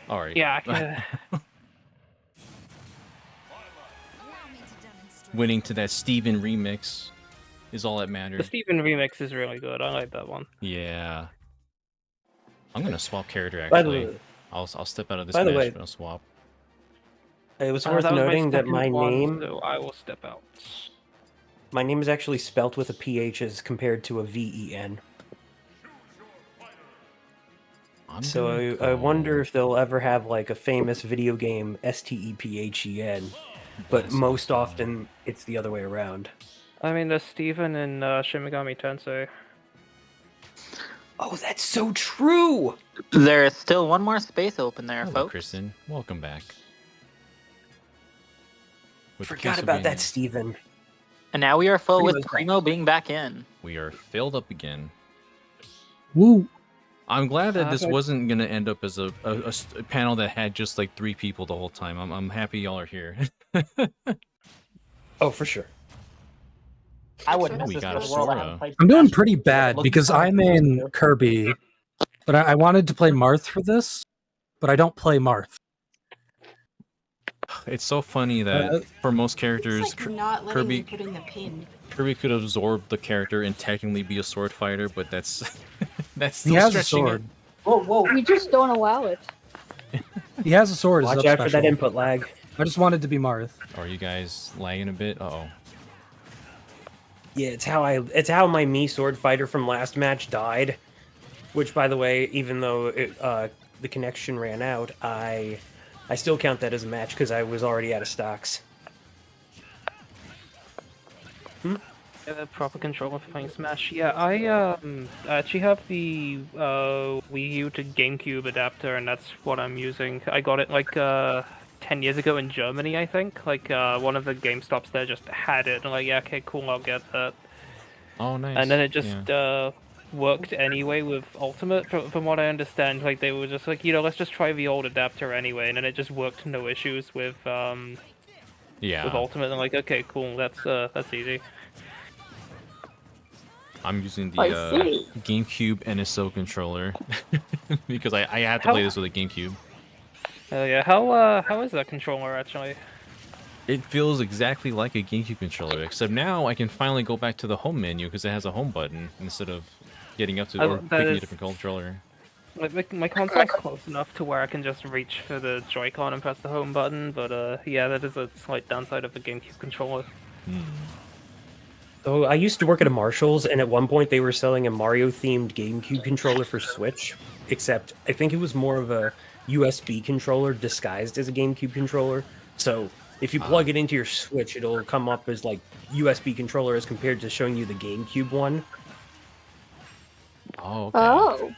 Alright. Yeah. Winning to that Steven remix is all that The matters. Steven remix is really good. I like that one. Yeah. I'm gonna swap character By the actually. way, I'll step out of this by the match, way- but I'll swap. it was worth That was noting that second my one, name so I will step out. is actually spelt with a PH as compared to a VEN. I'm So gonna I wonder go- if they'll ever have like a famous video game STEPHEN, but That's most awesome. often it's the other way around. I mean, there's Steven in Shin Megami Tensei. Oh, that's so true! There is still one more space open there, Hello, folks. Kristen. Welcome back. With Forgot about that, Castlevania, Steven. And now we are full Primo's with back. Primo being back in. We are filled up again. Woo! I'm glad that this Okay. wasn't gonna end up as a panel that had just like 3 people the whole time. I'm happy y'all are here. Oh, for sure. I would Oh, miss we this got for a the world. I Sora. haven't played I'm doing Smash pretty yet. bad Looking because forward I'm to it. in Kirby, but I wanted to play Marth for this, but I don't play Marth. It's so funny that for most characters, It's like not letting Kirby me put in the pin. Kirby could absorb the character and technically be a sword fighter, but that's that's He still has a stretching sword. it. We just don't allow it. He has a sword. It's Watch up out for that special. input lag. I just wanted to be Marth. Are you guys lagging a bit? Uh-oh. Yeah, it's how my Mii sword fighter from last match died. Which, by the way, even though the connection ran out, I still count that as a match because I was already out of stocks. Yeah, the proper controller for playing Smash. Yeah, I actually have the Wii U to GameCube adapter, and that's what I'm using. I got it like 10 years ago in Germany, I think. Like one of the GameStops there just had it, and like, yeah, okay, cool, I'll get that. Oh, nice. And then it just Yeah. worked anyway with Ultimate, from what I understand. Like they were just like, let's just try the old adapter anyway, and then it just worked no issues with Yeah. Ultimate. And like, okay, cool, that's easy. I'm using the I see. GameCube NSO controller because I had to play this with a GameCube. Yeah, how is that controller actually? It feels exactly like a GameCube controller, except now I can finally go back to the home menu because it has a home button instead of getting up to or that picking a is- different controller. Like my console's close enough to where I can just reach for the Joy-Con and press the home button, but yeah, that is a slight downside of the GameCube controller. So I used to work at a Marshalls, and at one point they were selling a Mario-themed GameCube controller for Switch. Except I think it was more of a USB controller disguised as a GameCube controller. So if you plug it into your Switch, it'll come up as like USB controller as compared to showing you the GameCube one. Oh, okay. Oh.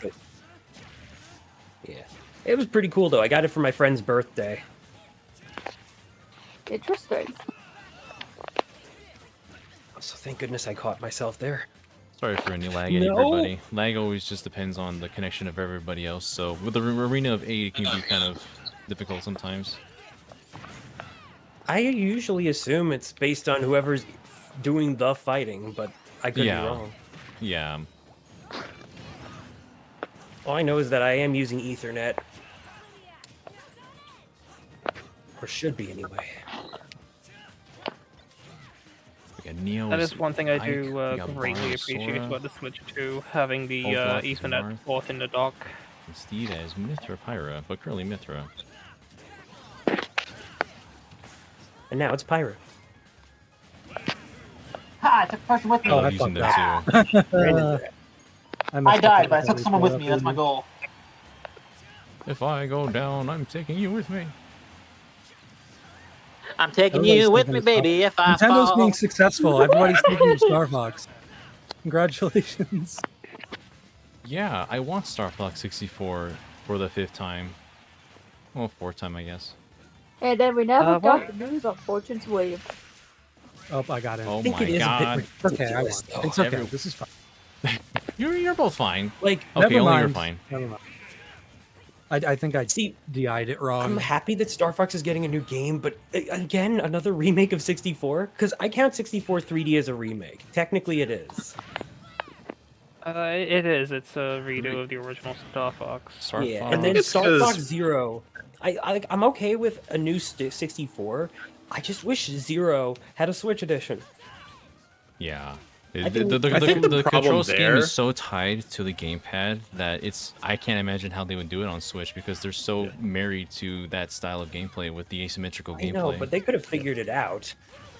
Yeah, it was pretty cool though. I got it for my friend's birthday. Interesting. So thank goodness I caught myself there. Sorry for any lag, No. everybody. Lag always just depends on the connection of everybody else. So with the arena of 8, it can be kind of difficult sometimes. I usually assume it's based on whoever's doing the fighting, but I could be Yeah. wrong. Yeah. All I know is that I am using Ethernet. Or should be anyway. We got Neo's That is one thing I Ike, do we got greatly Barn, appreciate Sora, about the Switch 2, having the Both left is Ethernet Marth. port in the dock. and Steve as Mithra Pyra, but currently Mithra. And now it's Pyro. Ha! I took a person with me. Oh, I'm I using fucked them up. too. Brandon, I died, but I took someone with me. That's my goal. If I go down, I'm taking you with me. I'm taking Everybody's you with taking me, a spot. baby. If I Nintendo's fall. being successful. Everybody's taking Star Fox. Congratulations. Yeah, I want Star Fox 64 for the 5th time. Well, 4th time, I guess. And then we never got what? the news on Fortune's Wave. Oh, I got it. Oh I think my it is god. a bit Okay, I ridiculous, won. though. It's okay. Every- This is fine. You're both fine. Like, Okay, Never only mind. you're fine. Never mind. I think I see, DI'd it I'm wrong. happy that Star Fox is getting a new game, but again, another remake of 64? Because I count 64 3D as a remake. Technically, it is. It is. It's a redo of the original Star Fox. Star Yeah, Fox. and then It's Star 'cause- Fox Zero. I'm okay with a new 64. I just wish Zero had a Switch edition. Yeah. I The, think- the, the, I think the the problem control scheme there- is so tied to the gamepad that I can't imagine how they would do it on Switch because they're so married to that style of gameplay with the asymmetrical I gameplay. know, but they could have figured it out.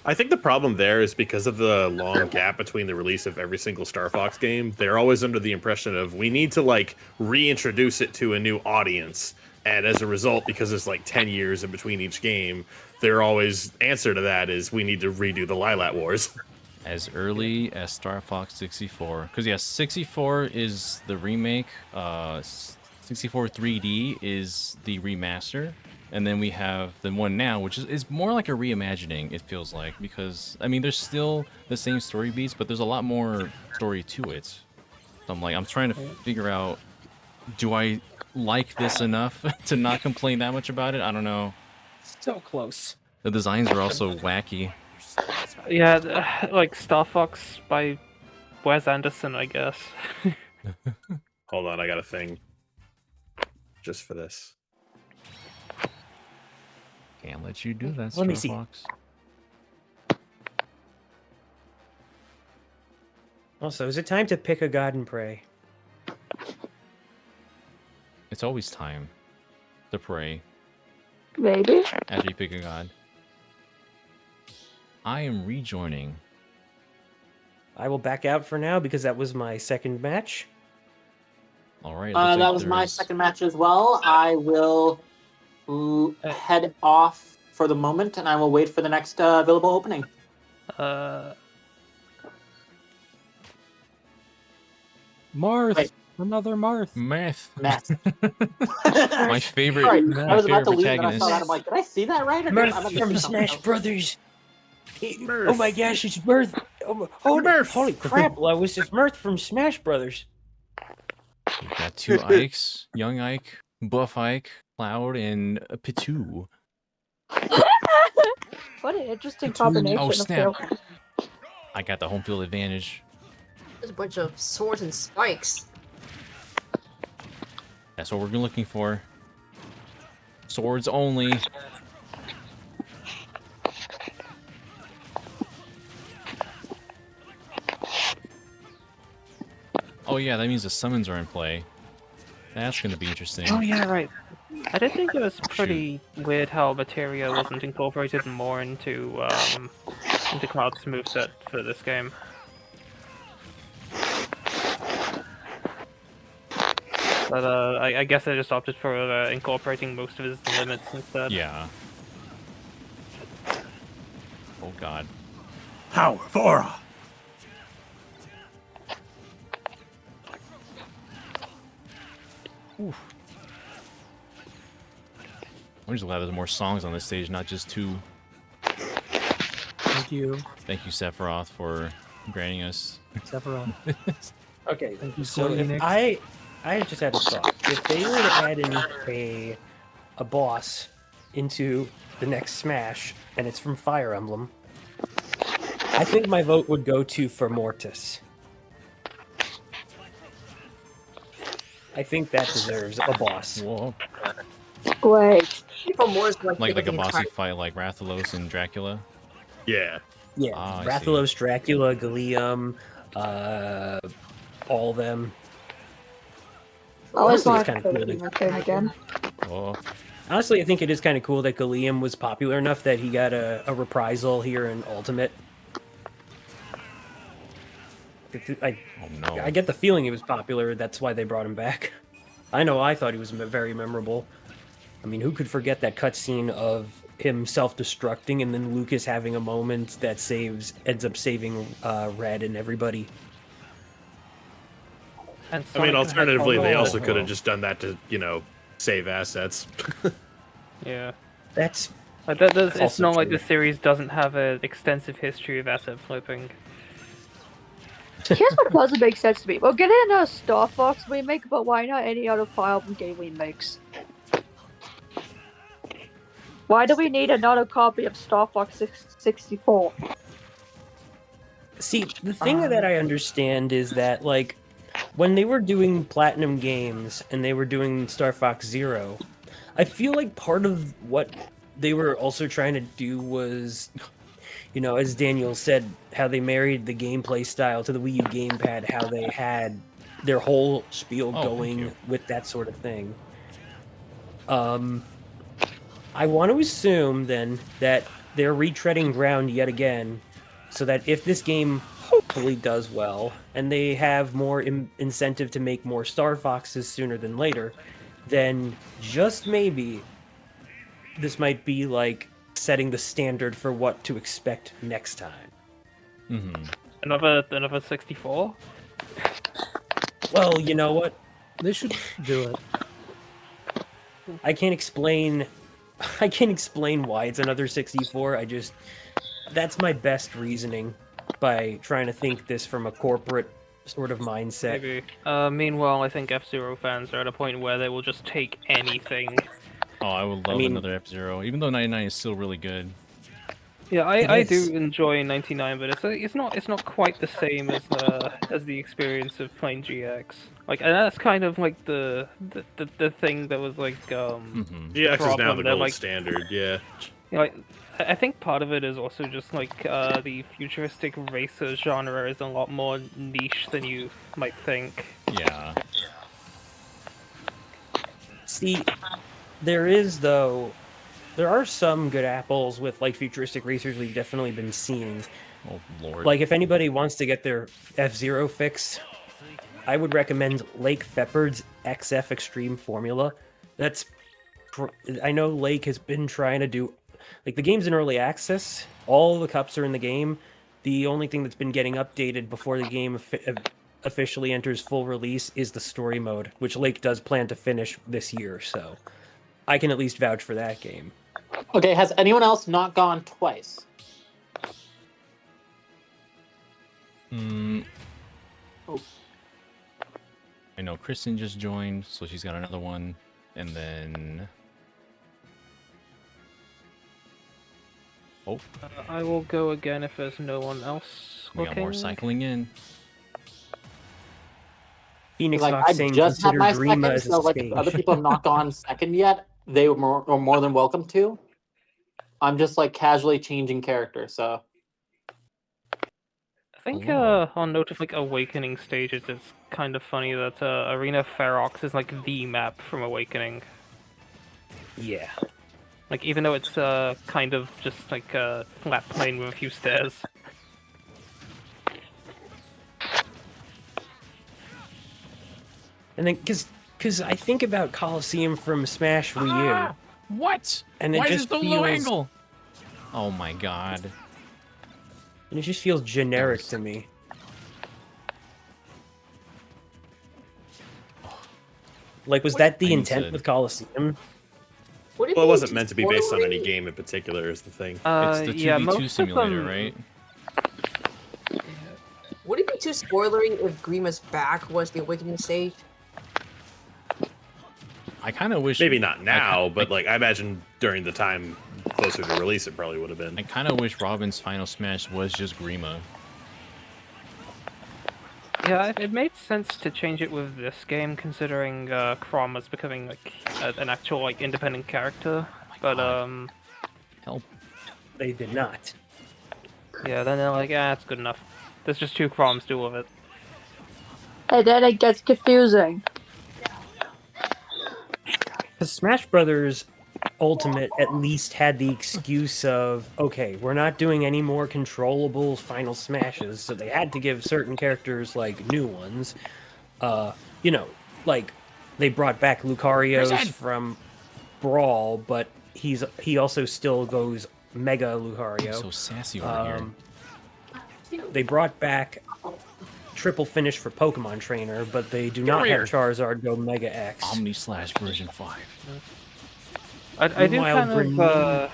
I think the problem there is because of the long gap between the release of every single Star Fox game, they're always under the impression of we need to like reintroduce it to a new audience. And as a result, because it's like 10 years in between each game, their always answer to that is we need to redo the Lilat Wars. As early as Star Fox 64. Because, yeah, 64 is the remake. 64 3D is the remaster. And then we have the one now, which is more like a reimagining, it feels like. Because, I mean, there's still the same story beats, but there's a lot more story to it. So I'm trying to figure out, do I like this enough to not complain that much about it? I don't know. So close. The designs are also wacky. Yeah, like Star Fox by Wes Anderson, I guess. Hold on, I got a thing just for this. Can't let you do that, Let me Star see. Fox. Also, is it time to pick a god and pray? It's always time to pray Maybe. after you pick a god. I am rejoining. I will back out for now because that was my second match. All right. That was my second match as well. I will head off for the moment, and I will wait for the next available opening. Marth. Wait. Another Marth. Math. Math. My favorite. Sorry, my I was about to favorite leave, and I saw that. protagonist. I'm like, did I see that right? Or did I Mirth miss from something Smash else? Brothers. Oh my gosh, it's Mirth. Holy crap, Lois, it's Mirth from Smash Brothers. We've got two Ikes: Young Ike, Buff Ike, Cloud, and Pitu. What an interesting It's a- combination Oh of snap! characters. I got the home field advantage. There's a bunch of swords and spikes. That's what we're looking for. Swords only. Oh yeah, that means the summons are in play. That's gonna be interesting. Oh yeah, right. I did think it was pretty weird how materia wasn't incorporated more into into Cloud's moveset for this game. But I guess I just opted for incorporating most of his limits instead. Yeah. Oh god. Power of aura. I'm just glad there's more songs on this stage, not just 2. Thank you, Thank you, Sephiroth, for granting us. Sephiroth. Okay, Thank you, so Square if Enix. I just had a thought. If they were to add in a boss into the next Smash, and it's from Fire Emblem, I think my vote would go to for Mortis. I think that deserves a boss. Whoa. Great. People more is Like the a bossy entire- fight like Rathalos and Dracula? Yeah. Yeah, Ah, I Rathalos, Dracula, Gallium, all them. I always Honestly, wanted it's to kind of play cool. the Raccoon again. Oh. Honestly, I think it is kind of cool that Gallium was popular enough that he got a reprisal here in Ultimate. I Oh no. I get the feeling he was popular. That's why they brought him back. I know I thought he was very memorable. I mean, who could forget that cutscene of him self-destructing and then Lucas having a moment that ends up saving Red and everybody. And I mean, Sonic the alternatively, they Hedgehog- also could hello. have just done that to, save assets. Yeah. That's It's also not like true. the series doesn't have an extensive history of asset flipping. Here's what doesn't make sense to me. We're getting another Star Fox remake, but why not any other Fire Emblem game remakes? Why do we need another copy of Star Fox 64? See, the thing that I understand is that, like, when they were doing Platinum Games and they were doing Star Fox Zero, I feel like part of what they were also trying to do was, as Daniel said, how they married the gameplay style to the Wii U gamepad, how they had their whole spiel Oh, thank going you. with that sort of thing. I want to assume then that they're retreading ground yet again, so that if this game hopefully does well and they have more incentive to make more Star Foxes sooner than later, then just maybe this might be like setting the standard for what to expect next time. Mm-hmm. Another 64? Well, you know what? They should do it. I can't explain why it's another 64. That's my best reasoning by trying to think this from a corporate sort of mindset. Maybe. Meanwhile, I think F-Zero fans are at a point where they will just take anything. Oh, I would love mean- another F-Zero, even though 99 is still really good. Yeah, It I do is. enjoy 99, but it's not quite the same as the experience of playing GX. Like, and that's kind of like the thing that was like Mm-hmm. GX is now problem. the They're gold like, standard, yeah. like I think part of it is also just like the futuristic racer genre is a lot more niche than you might think. Yeah. See, there are some good apples with like futuristic racers we've definitely been seeing. Oh lord. Like if anybody wants to get their F-Zero fix, I would recommend Lake Feppard's XF Extreme formula. I know Lake has been trying to do, like, the game's in early access. All the cups are in the game. The only thing that's been getting updated before the game officially enters full release is the story mode, which Lake does plan to finish this year. So I can at least vouch for that game. Okay, has anyone else not gone twice? Mm, Oh. I know Kristen just joined, so she's got another one, and then. Oh, I will go again if there's no one else we got more looking. cycling in. Phoenix Like, Fox I saying just had consider my Dreama second, as a so like if stage. other people have not gone second yet, they are more than welcome to. I'm just like casually changing character, so I think Hello. on note of like Awakening stages, it's kind of funny that Arena Ferox is like the map from Awakening. Yeah. Like, even though it's kind of just like a flat plane with a few stairs. And then, because I think about Coliseum from Smash Wii U, What? and it Why is just it so low feels, angle? Oh my god. and it just feels generic to me. Like, was that the intent with Coliseum? Would Well, it be wasn't too meant to be based on any spoilery- game in particular, is the thing. It's the 2v2 yeah, most of simulator, them- right? Would it be too spoilery if Grima's back was the Awakening stage? I kind of wish... Maybe not now, but like I imagine during the time closer to release, it probably would have been. I kind of wish Robin's final smash was just Grima. Yeah, it made sense to change it with this game, considering Chrom was becoming like an actual like independent character. But Help. They did not. yeah, then they're like, it's good enough. There's just 2 Chroms, deal with it. And then it gets confusing. Because Smash Brothers Ultimate at least had the excuse of, okay, we're not doing any more controllable final smashes, so they had to give certain characters like new ones. You know, like they brought back Lucario's from Brawl, but he also still goes Mega Lucario. So sassy over here. They brought back triple finish for Pokemon Trainer, but they do Get not over have here. Charizard go Mega X. Omni Slash version 5. I do Meanwhile,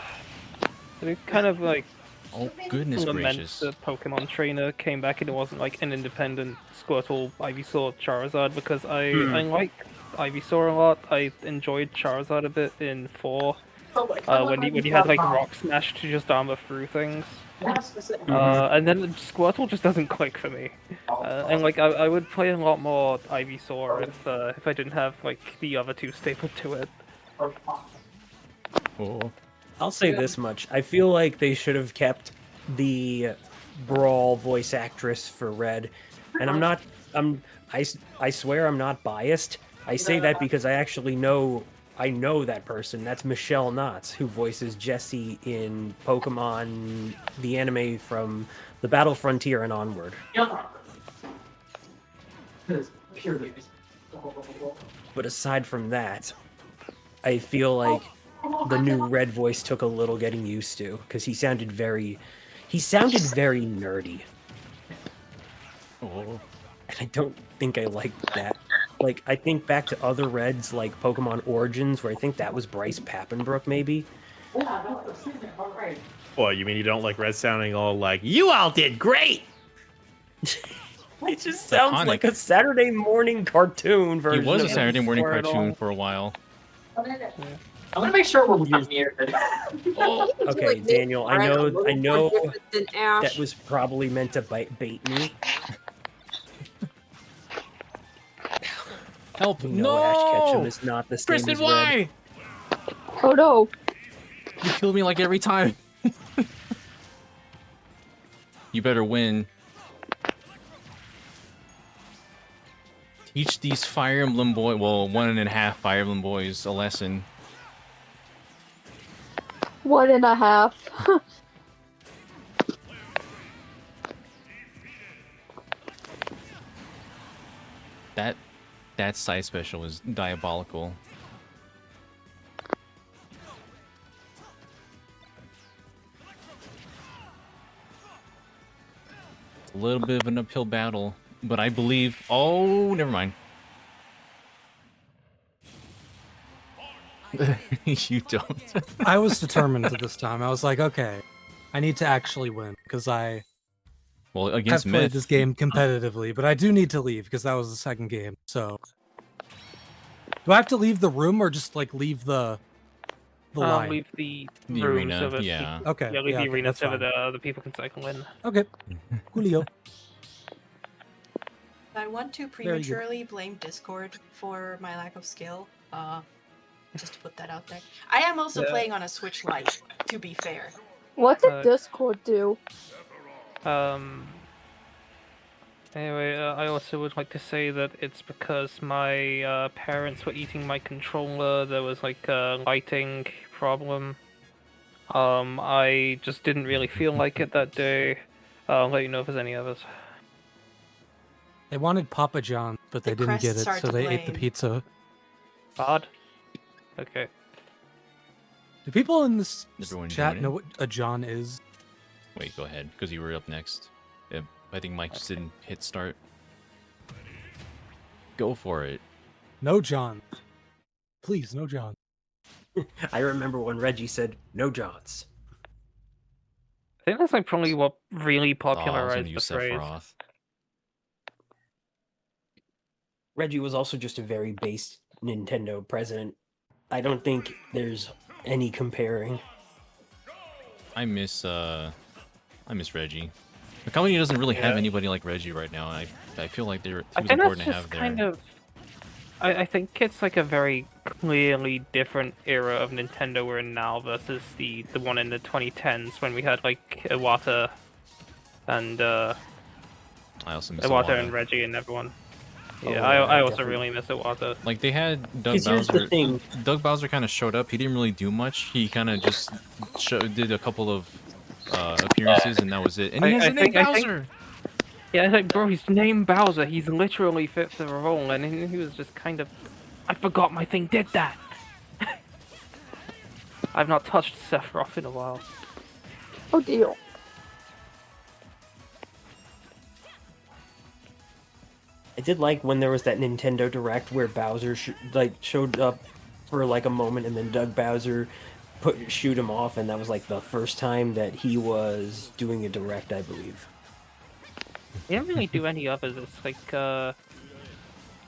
kind of like Oh goodness lament gracious. that Pokemon Trainer came back and it wasn't like an independent Squirtle, Ivysaur, Charizard, because I like Ivysaur a lot. I enjoyed Charizard a bit in 4, when you had like Rock Smash to just armor through things. And then Squirtle just doesn't click for me. And like I would play a lot more Ivysaur if I didn't have like the other 2 stapled to it. Oh. I'll say this much. I feel like they should have kept the Brawl voice actress for Red. And I swear I'm not biased. I say that because I actually know that person. That's Michelle Knotts, who voices Jessie in Pokemon, the anime from the Battle Frontier and onward. But aside from that, I feel like the new Red voice took a little getting used to, because he sounded very nerdy. Oh. And I don't think I liked that. Like, I think back to other Reds, like Pokemon Origins, where I think that was Bryce Pappenbrook, maybe. Well, you mean you don't like Red sounding all like, you all did great? It just sounds like a Saturday morning cartoon version. He was a of Saturday morning Squirtle. cartoon for a while. I want to make sure we're here. Okay, Daniel, I know Than Ash. that was probably meant to bait me. Help! You No! know Ash Ketchum is not the same Kristen, as Red. why? Oh no. You kill me like every time. You better win. Teach these Fire Emblem boy, well, 1.5 Fire Emblem boys a lesson. 1.5. That side special was diabolical. A little bit of an uphill battle, but I believe... Oh, never mind. You don't. I was determined this time. I was like, okay, I need to actually win because I Well, have against played Myth, this game competitively, but I do need to leave because that was the second game. So, do I have to leave the room or just like leave the line? Leave the The room arena, so that yeah. Okay, leave yeah, the okay, arena that's so fine. that the people can cycle in. Okay, Julio. I want to Very good. prematurely blame Discord for my lack of skill. Just to put that out there. I am also Yeah. playing on a Switch Lite, to be fair. What did Discord do? Anyway, I also would like to say that it's because my parents were eating my controller. There was like a lighting problem. I just didn't really feel like it that day. I'll let you know if there's any others. They wanted Papa John, but they The didn't get crests it, are so to they ate the blame. pizza. Odd. Okay. Do people in this Everyone chat joining? know what a John is? Wait, go ahead, because you were up next. Yeah, I think Mike just didn't hit start. Go for it. No John. Please, no John. I remember when Reggie said, "No Johns." I think that's like probably what really Oh, I was gonna popularized the use phrase. Sephiroth. Reggie was also just a very base Nintendo president. I don't think there's any comparing. I miss Reggie. The company doesn't really have Yeah. anybody like Reggie right now. And I feel like he I was think that's important to just have there. kind of. I think it's like a very clearly different era of Nintendo we're in now versus the one in the 2010s when we had like Iwata and I also miss Iwata Iwata. and Reggie and everyone. Oh, Yeah, yeah, I I also definitely- really miss Iwata. Like they had Doug 'Cause here's the Bowser. thing. Doug Bowser kind of showed up. He didn't really do much. He kind of just did a couple of appearances, and that was it. And he has the name Bowser. Yeah, it's like, bro, he's named Bowser. He's literally fit for the role, and he was just kind of. I forgot my thing did that. I've not touched Sephiroth in a while. Oh deal. I did like when there was that Nintendo Direct where Bowser showed up for like a moment, and then Doug Bowser shoot him off, and that was like the first time that he was doing a Direct, I believe. They don't really do any others. It's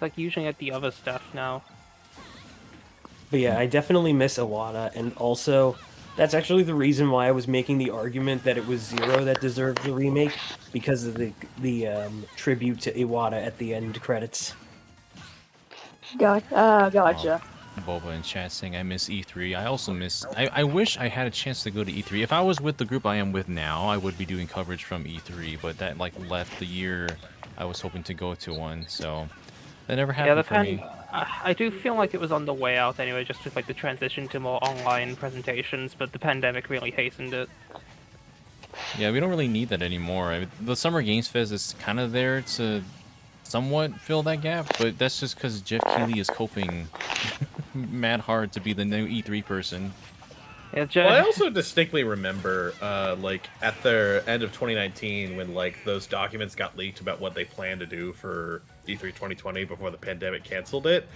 like usually at the other stuff now. But yeah, I definitely miss Iwata, and also that's actually the reason why I was making the argument that it was Zero that deserved the remake, because of the tribute to Iwata at the end credits. Gotcha. Boba in chat saying I miss E3. I also miss. I wish I had a chance to go to E3. If I was with the group I am with now, I would be doing coverage from E3. But that like left the year I was hoping to go to one, so that never happened for me. I do feel like it was on the way out anyway, just with like the transition to more online presentations. But the pandemic really hastened it. Yeah, we don't really need that anymore. The Summer Games Fest is kind of there to somewhat fill that gap, but that's just because Jeff Keighley is coping mad hard to be the new E3 person. Yeah, Well, I also distinctly remember, like, at the end of 2019, when, like, those documents got leaked about what they planned to do for E3 2020 before the pandemic canceled it,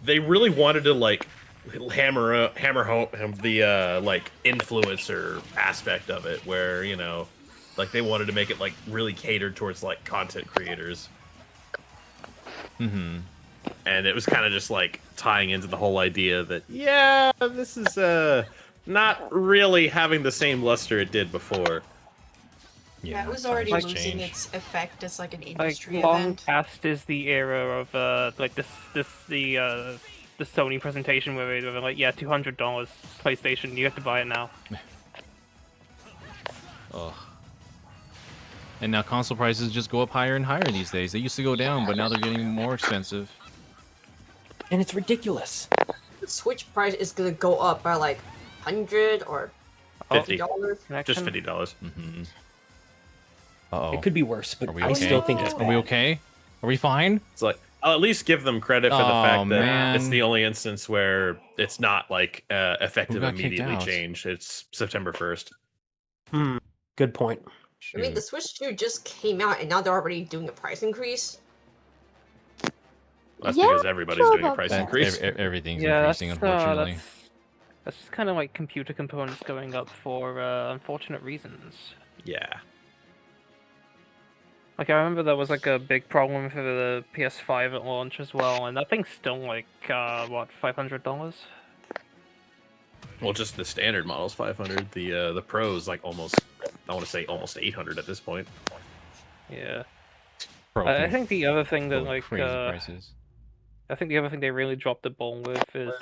they really wanted to, like, hammer home the, like, influencer aspect of it, where, you know, like, they wanted to make it, like, really catered towards, like, content creators. Mm-hmm. And it was kind of just, like, tying into the whole idea that, yeah, this is, not really having the same luster it did before. Yeah, it was already losing its effect as like an industry Like long event. past is the era of like the Sony presentation where they were like, yeah, $200 PlayStation, you have to buy it now. Ugh. And now console prices just go up higher and higher these days. They used to go down, but now they're getting more expensive. And it's ridiculous. The Switch price is gonna go up by like $100 or $50. $50. Just $50. Mm-hmm. Uh-oh. It could be worse, but Are we I okay? still think it's Are bad. we okay? Are we fine? It's like, I'll at least give them credit for the Oh, fact that man. it's the only instance where it's not like Who effective got kicked immediately out? change. It's September 1st. Good point. I mean, the Switch 2 just came out and now they're already doing a price increase. That's Yeah, because everybody's sure doing a about price that. increase. Everything's Yeah, increasing, unfortunately. That's just kind of like computer components going up for unfortunate reasons. Yeah. Like, I remember there was like a big problem for the PS5 at launch as well, and that thing's still like, what, $500? Well, just the standard model's 500. The Pro's like almost, I want to say almost 800 at this point. Yeah. Pro I think the other thing that going like crazy prices. I think the other thing they really dropped the ball with is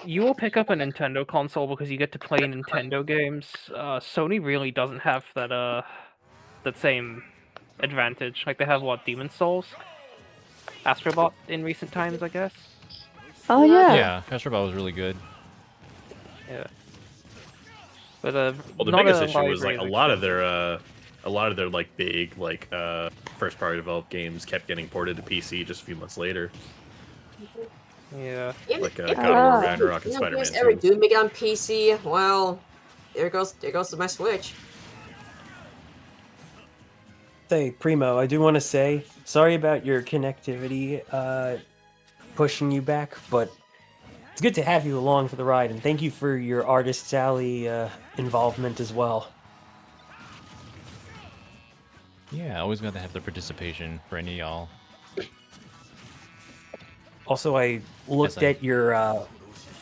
you will pick up a Nintendo console because you get to play Nintendo games. Sony really doesn't have that same advantage. Like they have what, Demon Souls? Astrobot in recent times, I guess. Oh yeah. Yeah, Astrobot was really good. Yeah. But Well, the not biggest a issue was library like is a lot of their like big like first party developed games kept getting ported to PC just a few months later. Yeah. Like If God of War, you Ragnarok, and know, Spider-Man games ever 2. do make it on PC, well, there goes my Switch. Say, Primo, I do want to say sorry about your connectivity pushing you back, but it's good to have you along for the ride, and thank you for your Artist Alley involvement as well. Yeah, always got to have the participation for any of y'all. Also, I looked I- at your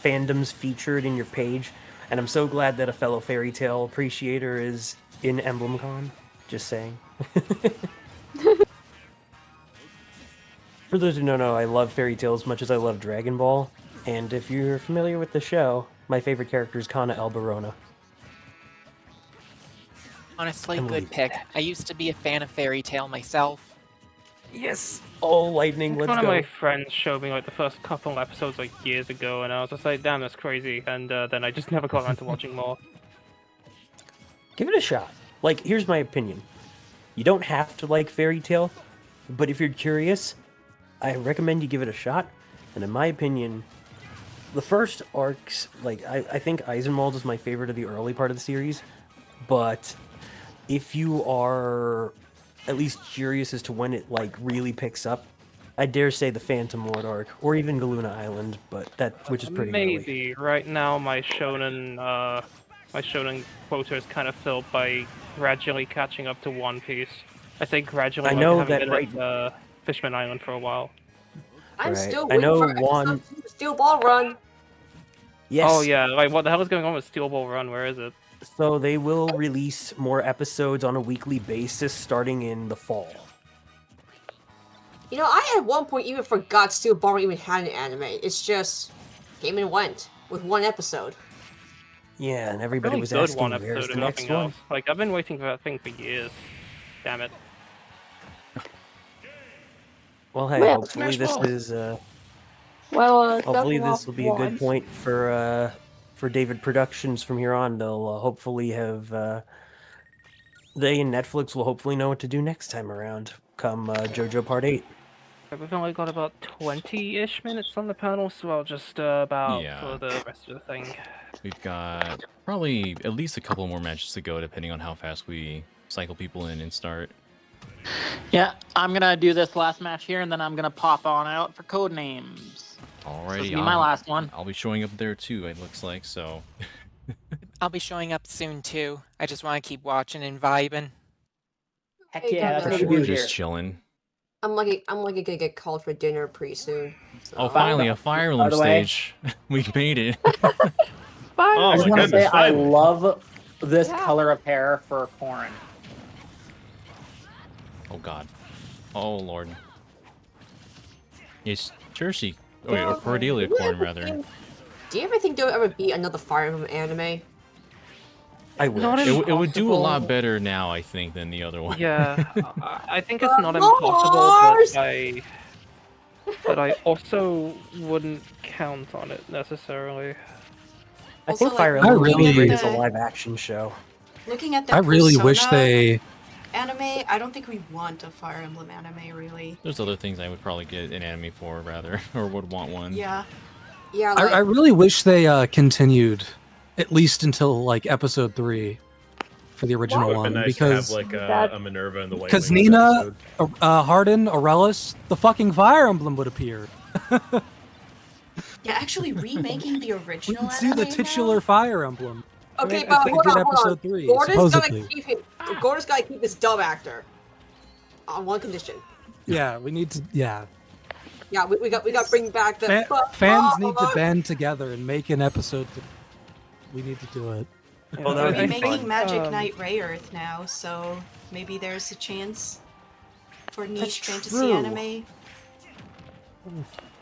fandoms featured in your page, and I'm so glad that a fellow fairy tale appreciator is in EmblemCon. Just saying. For those who don't know, I love fairy tale as much as I love Dragon Ball, and if you're familiar with the show, my favorite character is Kana Alberona. Honestly, And we'll good leave it pick. at I used to be a fan of Fairy Tale myself. Yes! Oh, lightning, let's One of go. my friends showed me like the first couple episodes like years ago, and I was just like, damn, that's crazy. And then I just never got around to watching more. Give it a shot. Like, here's my opinion. You don't have to like fairy tale, but if you're curious, I recommend you give it a shot. And in my opinion, the first arcs, like, I think Eisenwald is my favorite of the early part of the series, but if you are at least curious as to when it, like, really picks up, I dare say the Phantom Lord arc, or even Galuna Island, but which is pretty early. Maybe. Right now, my shonen quota is kind of filled by gradually catching up to One Piece. I say gradually, I like know I haven't that been at Fishman Island for a while. I'm Right. still I waiting know for one. episode 2 Steel Ball Run. Yes. Oh yeah, like what the hell is going on with Steel Ball Run? Where is it? So they will release more episodes on a weekly basis starting in the fall. You know, I at one point even forgot Steel Ball Run even had an anime. It's just came and went with one episode. Yeah, and everybody Really was good asking, one where's episode the and next nothing one? else. Like I've been waiting for that thing for years. Damn it. Well, hey, Well, hopefully this is hopefully starting this off will be a good once. point for David Productions from here on. They'll hopefully have they and Netflix will hopefully know what to do next time around. Come JoJo Part 8. We've only got about 20-ish minutes on the panel, so I'll just about Yeah. for the rest of the thing. We've got probably at least a couple more matches to go, depending on how fast we cycle people in and start. Yeah, I'm gonna do this last match here, and then I'm gonna pop on out for code names. Alrighty, This will be my last one. I'll be showing up there too, it looks like, so. I'll be showing up soon too. I just want to keep watching and vibing. Heck Hey, yeah, that's what we We're do just here. chilling. I'm lucky gonna get called for dinner pretty soon. So. Oh, finally, a Fire Emblem By the way- stage. We made it. Oh I just my want to say goodness, I finally. love this Yeah. color of hair for Corrin. Oh, God. Oh, Lord. It's Cersei. Oh, wait, or Cordelia Corn, rather. Do you ever think there'll ever be another Fire Emblem anime? I wish. Not It would do a lot impossible. better now, I think, than the other one. Yeah, I think it's not impossible, but I also wouldn't count on it necessarily. I Also, think like, Fire I Emblem really- really is a live action show. Looking at the I really wish Persona they. anime, I don't think we want a Fire Emblem anime, really. There's other things I would probably get an anime for, rather, or would want one. Yeah. Yeah, I like, really wish they continued at least until like episode 3 for the original It would one be nice because to have like that- a Minerva and the White because Wings Nina, episode. Hardin, Aurelis, the fucking Fire Emblem would appear. Yeah, actually remaking the We original would see the anime now? titular Fire Emblem. okay, I but think hold they did on, hold on. episode 3, Gordon's supposedly. gotta keep his dub actor. On one condition. Yeah, we need to. Yeah, Yeah, we got to bring back the fans need to band together and make an episode. We need to do it. Well, that We're would be remaking fun. Magic Knight Ray Earth now, so maybe there's a chance for niche fantasy true. anime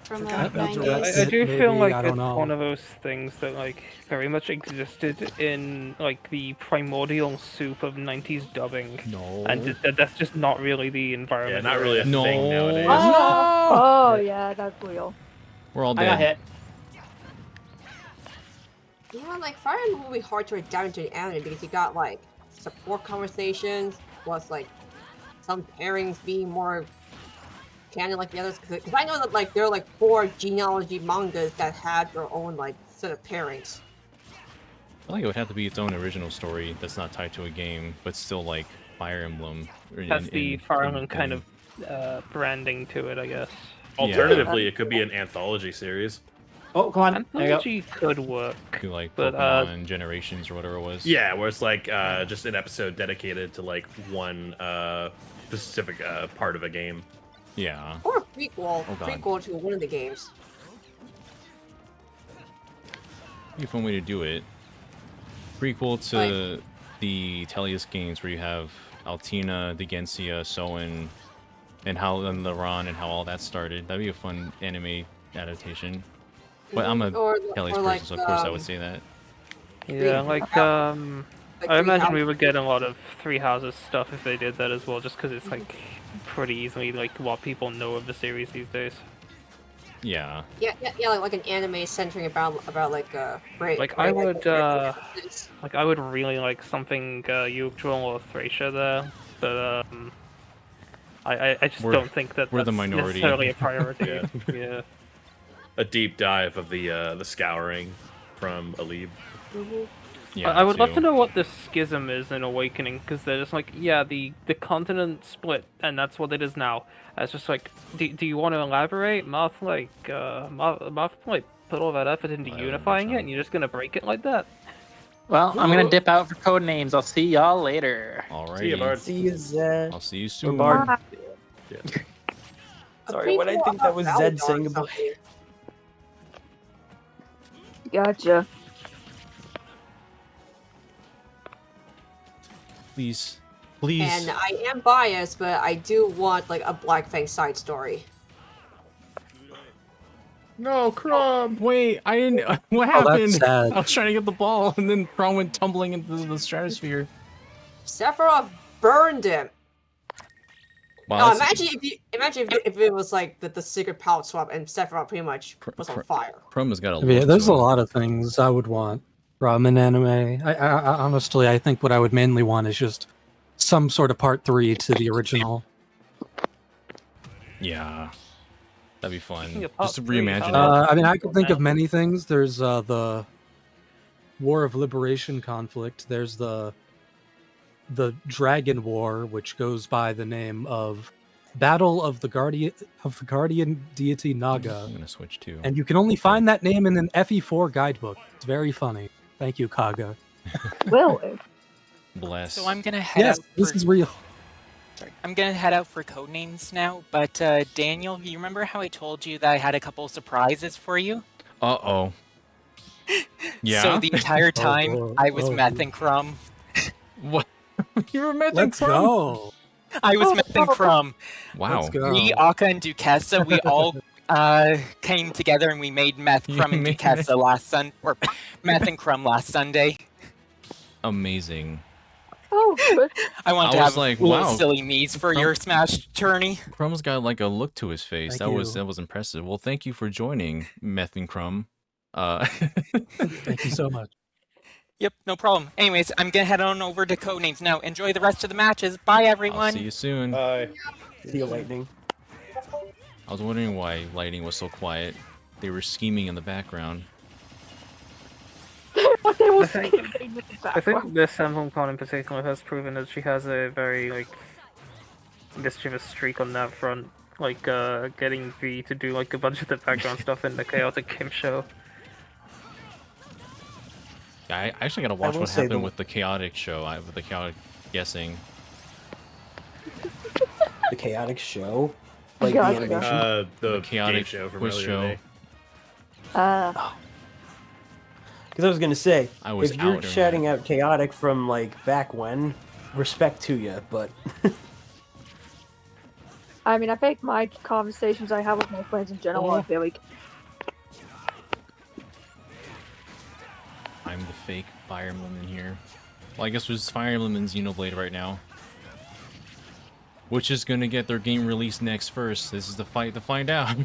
from the Forgot about 90s. I do feel Maybe, like I don't it's know. one of those things that like very much existed in like the primordial soup of 90s dubbing, No. and that's just not really the environment. Yeah, not we're really a in. No. thing nowadays. Oh yeah, that's real. We're all I got dead. hit. Yeah, like Fire Emblem will be hard to adapt into an anime because you got like support conversations, plus like some pairings being more canon like the others. Because I know that like there are like 4 genealogy mangas that have their own like set of pairings. I feel like it would have to be its own original story that's not tied to a game, but still like Fire Emblem. Has the Fire Emblem kind of branding to it, I guess. Alternatively, it could be an anthology series. Oh, come on. Anthology could work. Do like but, Pokemon Generations or whatever it was. Yeah, where it's like just an episode dedicated to like one specific part of a game. Yeah. Or a prequel, Oh, God. prequel to one of the games. Be a fun way to do it. Prequel to the Tellius games where you have Altina, Digensia, Soen, and how and Laron and how all that started. That'd be a fun anime adaptation. But I'm a Tellius person, like, so of course I would say that. Yeah, like, I imagine we would get a lot of Three Houses stuff if they did that as well, just because it's, like, pretty easily, like, what people know of the series these days. Yeah. Yeah, like an anime centering about like Like, I would, like, I would really like something, Yggdrasil or Thracia there, but, I just don't think that we're that's the minority. necessarily a priority. Yeah. Yeah. A deep dive of the scouring from Alib. Yeah, I would love to know what the schism is in Awakening, because they're just like, yeah, the continent split, and that's what it is now. It's just like, do you want to elaborate? Marth, like, Marth, like, put all that effort into unifying it, and you're just gonna break it like that? Well, I'm gonna dip out for code names. I'll see y'all later. Alright. See you, Bard. See you, Zed. I'll see you soon. Bard. Yeah. Sorry, what I think that was Zed saying about. Gotcha. Please. Please. And I am biased, but I do want like a Black Fang side story. No, Crumb! Wait, I didn't. What Oh, that's happened? sad. I was trying to get the ball, and then Kron went tumbling into the stratosphere. Sephiroth burned him. Wow, No, imagine if it was like the secret palette swap and Sephiroth pretty much was on fire. Prum has got a. Yeah, look there's to a him. lot of things I would want from an anime. I honestly, I think what I would mainly want is just some sort of part 3 to the original. Yeah, that'd be fun. Yeah, Just to part three, reimagine how- it. I mean, I could think of many things. There's the War of Liberation conflict. There's the Dragon War, which goes by the name of Battle of the Guardian Deity Naga. I'm gonna switch too. And you can only find that name in an FE4 guidebook. It's very funny. Thank you, Kaga. Well, Bless. So I'm gonna head Yes, out. this for... is real. Sorry, I'm gonna head out for codenames now. But Daniel, you remember how I told you that I had a couple of surprises for you? Uh-oh. Yeah? So the entire time Oh, I was oh, mething Crumb. What? You were mething Let's Krum? go. I was mething Crumb. Wow. Let's go. Me, Akka, and Duquesa, we all came together and we made Meth, Crumb, and made Duquesa or Meth and Crumb last Sunday. Amazing. oh, good. I wanted I to was have like, little wow. silly me's for your Smash tourney. Krum's got like a look to his face. Thank you. That was impressive. Well, thank you for joining Meth and Krum. Thank you so much. Yep, no problem. Anyways, I'm gonna head on over to Codenames now. Enjoy the rest of the matches. Bye, I'll everyone. see you soon. Bye. See you, Lightning. I was wondering why lighting was so quiet. They were scheming in the background. But they will I think- scheming with the I think background. this EmblemCon in particular has proven that she has a very, like, mischievous streak on that front. Like, getting V to do, like, a bunch of the background stuff in the Chaotic Game show. Yeah, I actually gotta watch will what say happened the- with the chaotic show. With the chaotic guessing. The Chaotic Show? Like Yeah, the I animation? The The chaotic game show from quiz earlier show. today. Because I was going to say, I was if you're out during shouting out Chaotic from, like, back when, respect to you, but... I mean, I think my conversations I have with my friends in general are very. I'm the fake Fire Emblem in here. Well, I guess there's Fire Emblem and Xenoblade right now. Which is gonna get their game released next first? This is the fight to find out.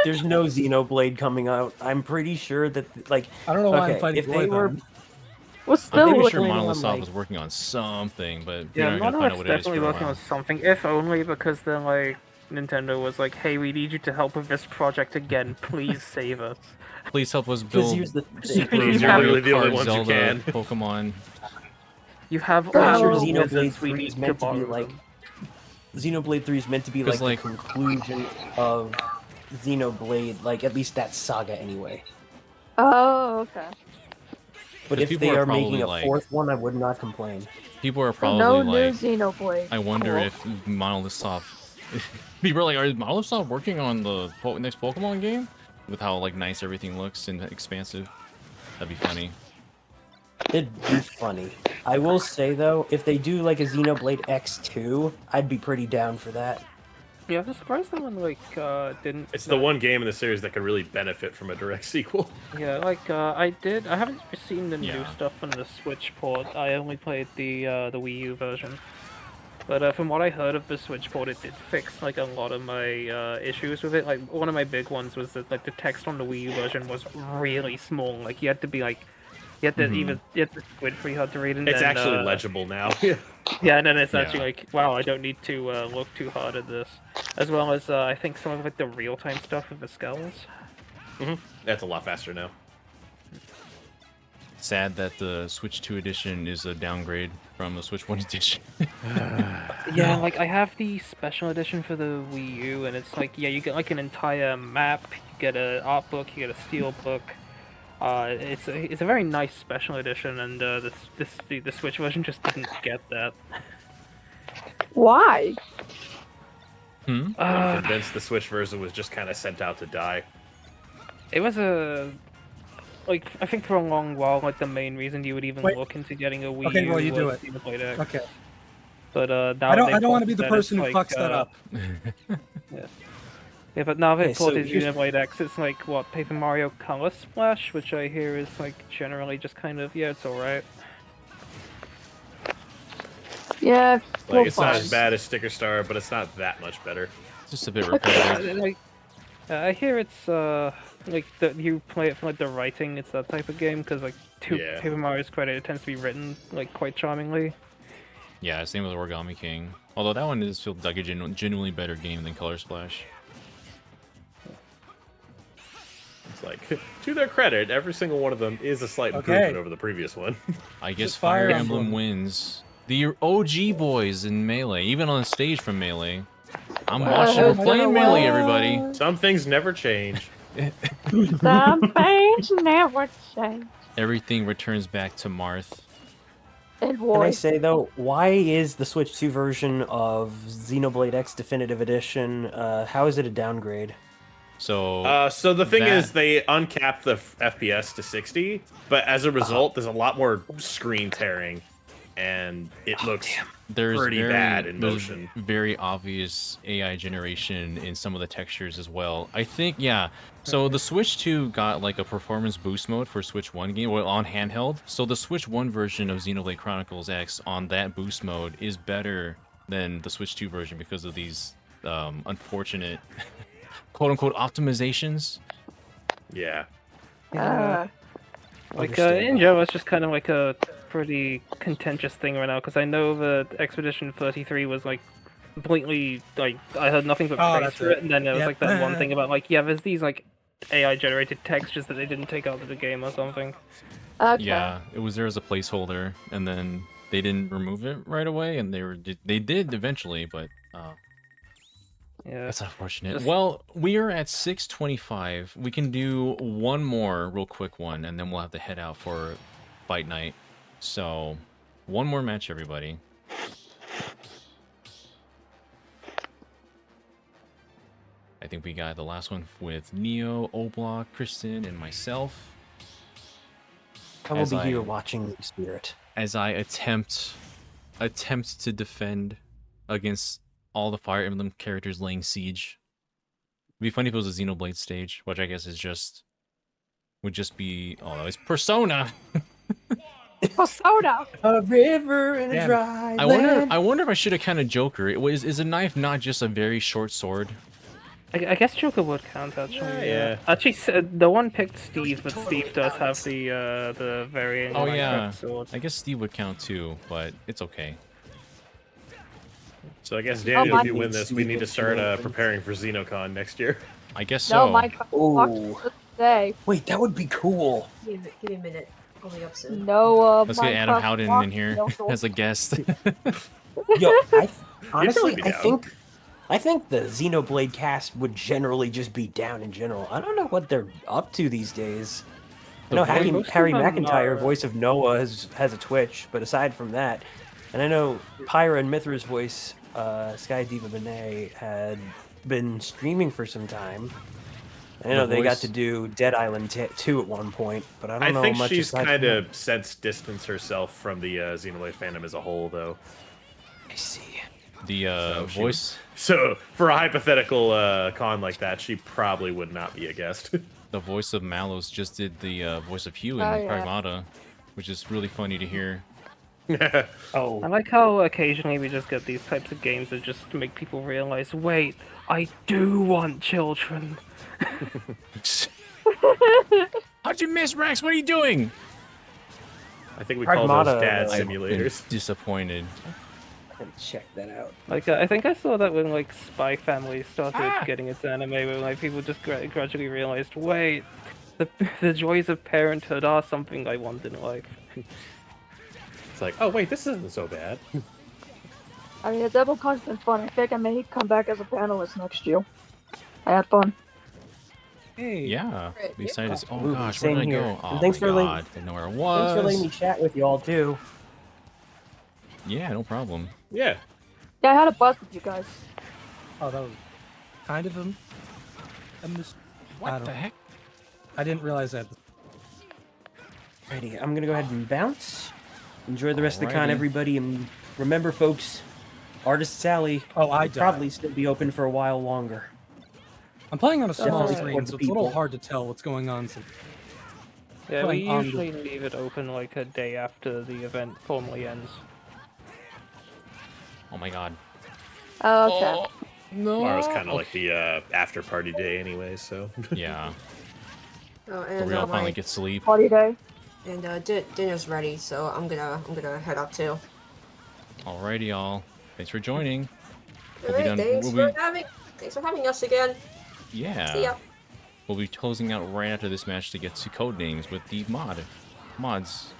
There's no Xenoblade coming out. I'm pretty sure that like I don't know why I'm okay, fighting if Roy they were then. We're I'm still pretty sure waiting Monolith on Soft like. was working on something, but Yeah, we're not gonna find out Monolith's what it is definitely for a working on while. something, if only because then, like, Nintendo was like, hey, we need you to help with this project again, please save us. Please help us because build here's the thing. Super You You're have- Mario literally the only Kart, ones who Zelda, can. Pokemon. You have Bro. all Sure, the Xenoblade wizards we 3 need is to meant to be borrow like them. Xenoblade 3 is meant to be 'Cause, like the like- conclusion of Xenoblade, like at least that saga anyway. Oh, okay. But 'Cause if people they are are making probably, a like- fourth one, I would not complain. People are So probably no new like, Xenoblade. I wonder Cool. if Monolith Soft. People are like, are Monolith Soft working on the next Pokemon game? With how like nice everything looks and expansive. That'd be funny. It'd be funny. I will say though, if they do like a Xenoblade X2, I'd be pretty down for that. Yeah, I'm surprised that one, like, didn't... It's the one game in the series that could really benefit from a direct sequel. Yeah, like, I haven't seen the new Yeah. stuff on the Switch port. I only played the Wii U version. But from what I heard of the Switch port, it did fix, like, a lot of my issues with it. Like, one of my big ones was that, like, the text on the Wii U version was really small. Like, you had to be, like, you had to squint pretty hard to read, and It's then, actually legible now. yeah, and then it's actually Yeah. like, wow, I don't need to look too hard at this. As well as, I think some of, like, the real-time stuff with the skulls. That's a lot faster now. Sad that the Switch 2 edition is a downgrade from the Switch 1 edition. Yeah, like, I have the special edition for the Wii U, and it's like, yeah, you get, like, an entire map, you get an art book, you get a steel book. It's a very nice special edition, and the Switch version just didn't get that. Why? Hmm? I'm convinced the Switch version was just kind of sent out to die. It was like, I think for a long while, like, the main reason you would even Wait. look into getting a Wii Okay, U well, you do was it. Xenoblade X. Okay. But now I they don't want to be ported the that, person who it's fucks that up. Yeah, but now they've Okay, so ported here's- Xenoblade X, it's like, what, Paper Mario Color Splash, which I hear is, like, generally just kind of, yeah, it's alright. Yeah. Like, it's not fine. as bad as Sticker Star, but it's not that much better. It's just a bit repetitive. Like, I hear it's, like, you play it for, like, the writing, it's that type of game, because, like, to Yeah. Paper Mario's credit, it tends to be written, like, quite charmingly. Yeah, same with Origami King. Although that one is feels like a genuinely better game than Color Splash. It's like, to their credit, every single one of them is a slight Okay. improvement over the previous one. I guess Just Fire Fire Emblem Emblem. wins. The OG boys in Melee, even on stage from Melee. I'm Well, watching. We're I playing don't know Melee, why. everybody. Some things never change. Some things never change. Everything returns back to Marth. And Can I boy, say though, why is the Switch 2 version of Xenoblade X Definitive Edition, how is it a downgrade? So, So the thing that- is, they uncapped the FPS to 60, but as a result, there's a lot more screen tearing, and it looks there's pretty very, bad in there's motion. very obvious AI generation in some of the textures as well. I think, yeah. So the Switch 2 got like a performance boost mode for Switch 1 game, well, on handheld. So the Switch 1 version of Xenoblade Chronicles X on that boost mode is better than the Switch 2 version because of these unfortunate quote-unquote optimizations. Yeah. uh, Like, in general, it's just kind of like a pretty contentious thing right now, because I know that Expedition 33 was, like, completely, like, I heard nothing but Oh, praise that's for it, and then there was, Yep. like, that one thing about, like, yeah, there's these, like, AI-generated textures that they didn't take out of the game or something. okay. Yeah, it was there as a placeholder, and then they didn't remove it right away, and they did eventually, but Yeah. that's unfortunate. Just- Well, we are at 6:25. We can do one more real quick one, and then we'll have to head out for fight night. So, one more match, everybody. I think we got the last one with Neo, Oblock, Kristen, and myself. I will As be I- here watching the spirit. As I attempt to defend against all the Fire Emblem characters laying siege. It'd be funny if it was a Xenoblade stage, which I guess would just be, oh, it's Persona. Persona. A river and a Damn. dry I wonder if I should have kind of Joker. Is a knife not just a very short sword? I guess Joker would count actually. Yeah. Actually, the one picked Steve, but Steve does have the varying Oh Minecraft yeah, sword. I guess Steve would count too, but it's okay. So I guess Daniel, my- if you win this, we need to start Sweet. preparing for XenoCon next year. I guess No, so. Minecraft Oh, Fox today. wait, that would be cool. Give me a minute. I'll be up soon. No, Let's get Adam Minecraft Howden Fox, in here no, as a guest. Yo, honestly, honestly, I think the Xenoblade cast would generally just be down in general. I don't know what they're up to these days. I know Harry most of them McIntyre, are- voice of Noah, has a Twitch, but aside from that, and I know Pyra and Mithra's voice, Sky Diva Benet, had been streaming for some time. I know they got voice- to do Dead Island 2 at one point, but I don't I know think much she's aside from kind that. of since distanced herself from the Xenoblade fandom as a whole, though. I see. The So she voice, So for a hypothetical con like that, she probably would not be a guest. the voice of Mallows just did the voice of Hugh in Oh, yeah. Pragmata, which is really funny to hear. Oh, I like how occasionally we just get these types of games that just make people realize, wait, I do want children. How'd you miss, Rex? What are you doing? I think we call those Pragmata, dad though. I've been simulators. disappointed. I can check that out. Like, I think I saw that when, like, Spy Family started getting its anime, where, like, people just gradually realized, wait, the joys of parenthood are something I want in life. It's like, oh wait, this isn't so bad. I mean, the EmblemCon's been fun. I think I may come back as a panelist next year. I had fun. Hey. Yeah, Great. be excited. To see- oh Ooh, gosh, where same did I here. go? And Oh thanks my for letting- god, I didn't know where it Thanks for letting me was. chat with you all too. Yeah, no problem. Yeah. Yeah, I had a buzz with you guys. Oh, that was kind of a What the heck? I didn't realize that. Alrighty, I'm gonna go ahead and bounce. Enjoy the rest of the con, Alrighty. everybody, and remember, folks, Artist Alley Oh, I will probably still be open for a while longer. I'm playing on a small Definitely screen, support so the it's a little people. hard to tell what's going on. So Yeah, we Playing on the- usually leave it open, like, a day after the event formally ends. Oh my god. Okay. No. Tomorrow's kind of like the after party day anyway, so. Yeah, Oh, the and real my finally get sleep. Party day. dinner's ready, so I'm gonna head out too. Alrighty, y'all. Thanks for joining. We'll be Alright, done. thanks for having us again. See Yeah. ya. We'll be closing out right after this match to get to code names with the mods.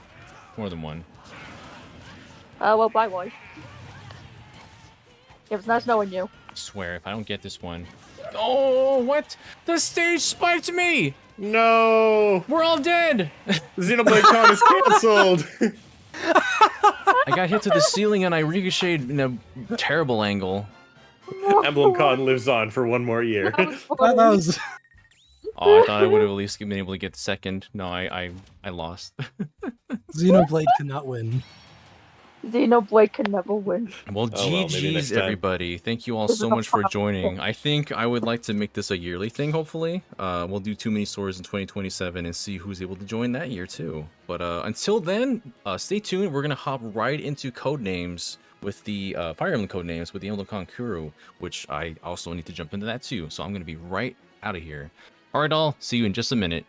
More than one. Well, bye, wife. It was nice knowing you. I swear, if I don't get this one. Oh, what? The stage spiked me! No! We're all dead! Xenoblade Con is canceled! I got hit to the ceiling and I ricocheted in a terrible angle. EmblemCon lives on for one more year. that was Oh, I thought I would have at least been able to get second. No, I lost. Xenoblade cannot win. Xenoblade can never win. Well, Oh, well, maybe next GG's, time. everybody. Thank you all This is so a much for powerful- joining. I think I would like to make this a yearly thing, hopefully. We'll do too many swords in 2027 and see who's able to join that year, too. But until then, stay tuned. We're going to hop right into codenames with the Fire Emblem codenames with the EmblemCon Kuru, which I also need to jump into that, too. So I'm going to be right out of here. All right, all. See you in just a minute.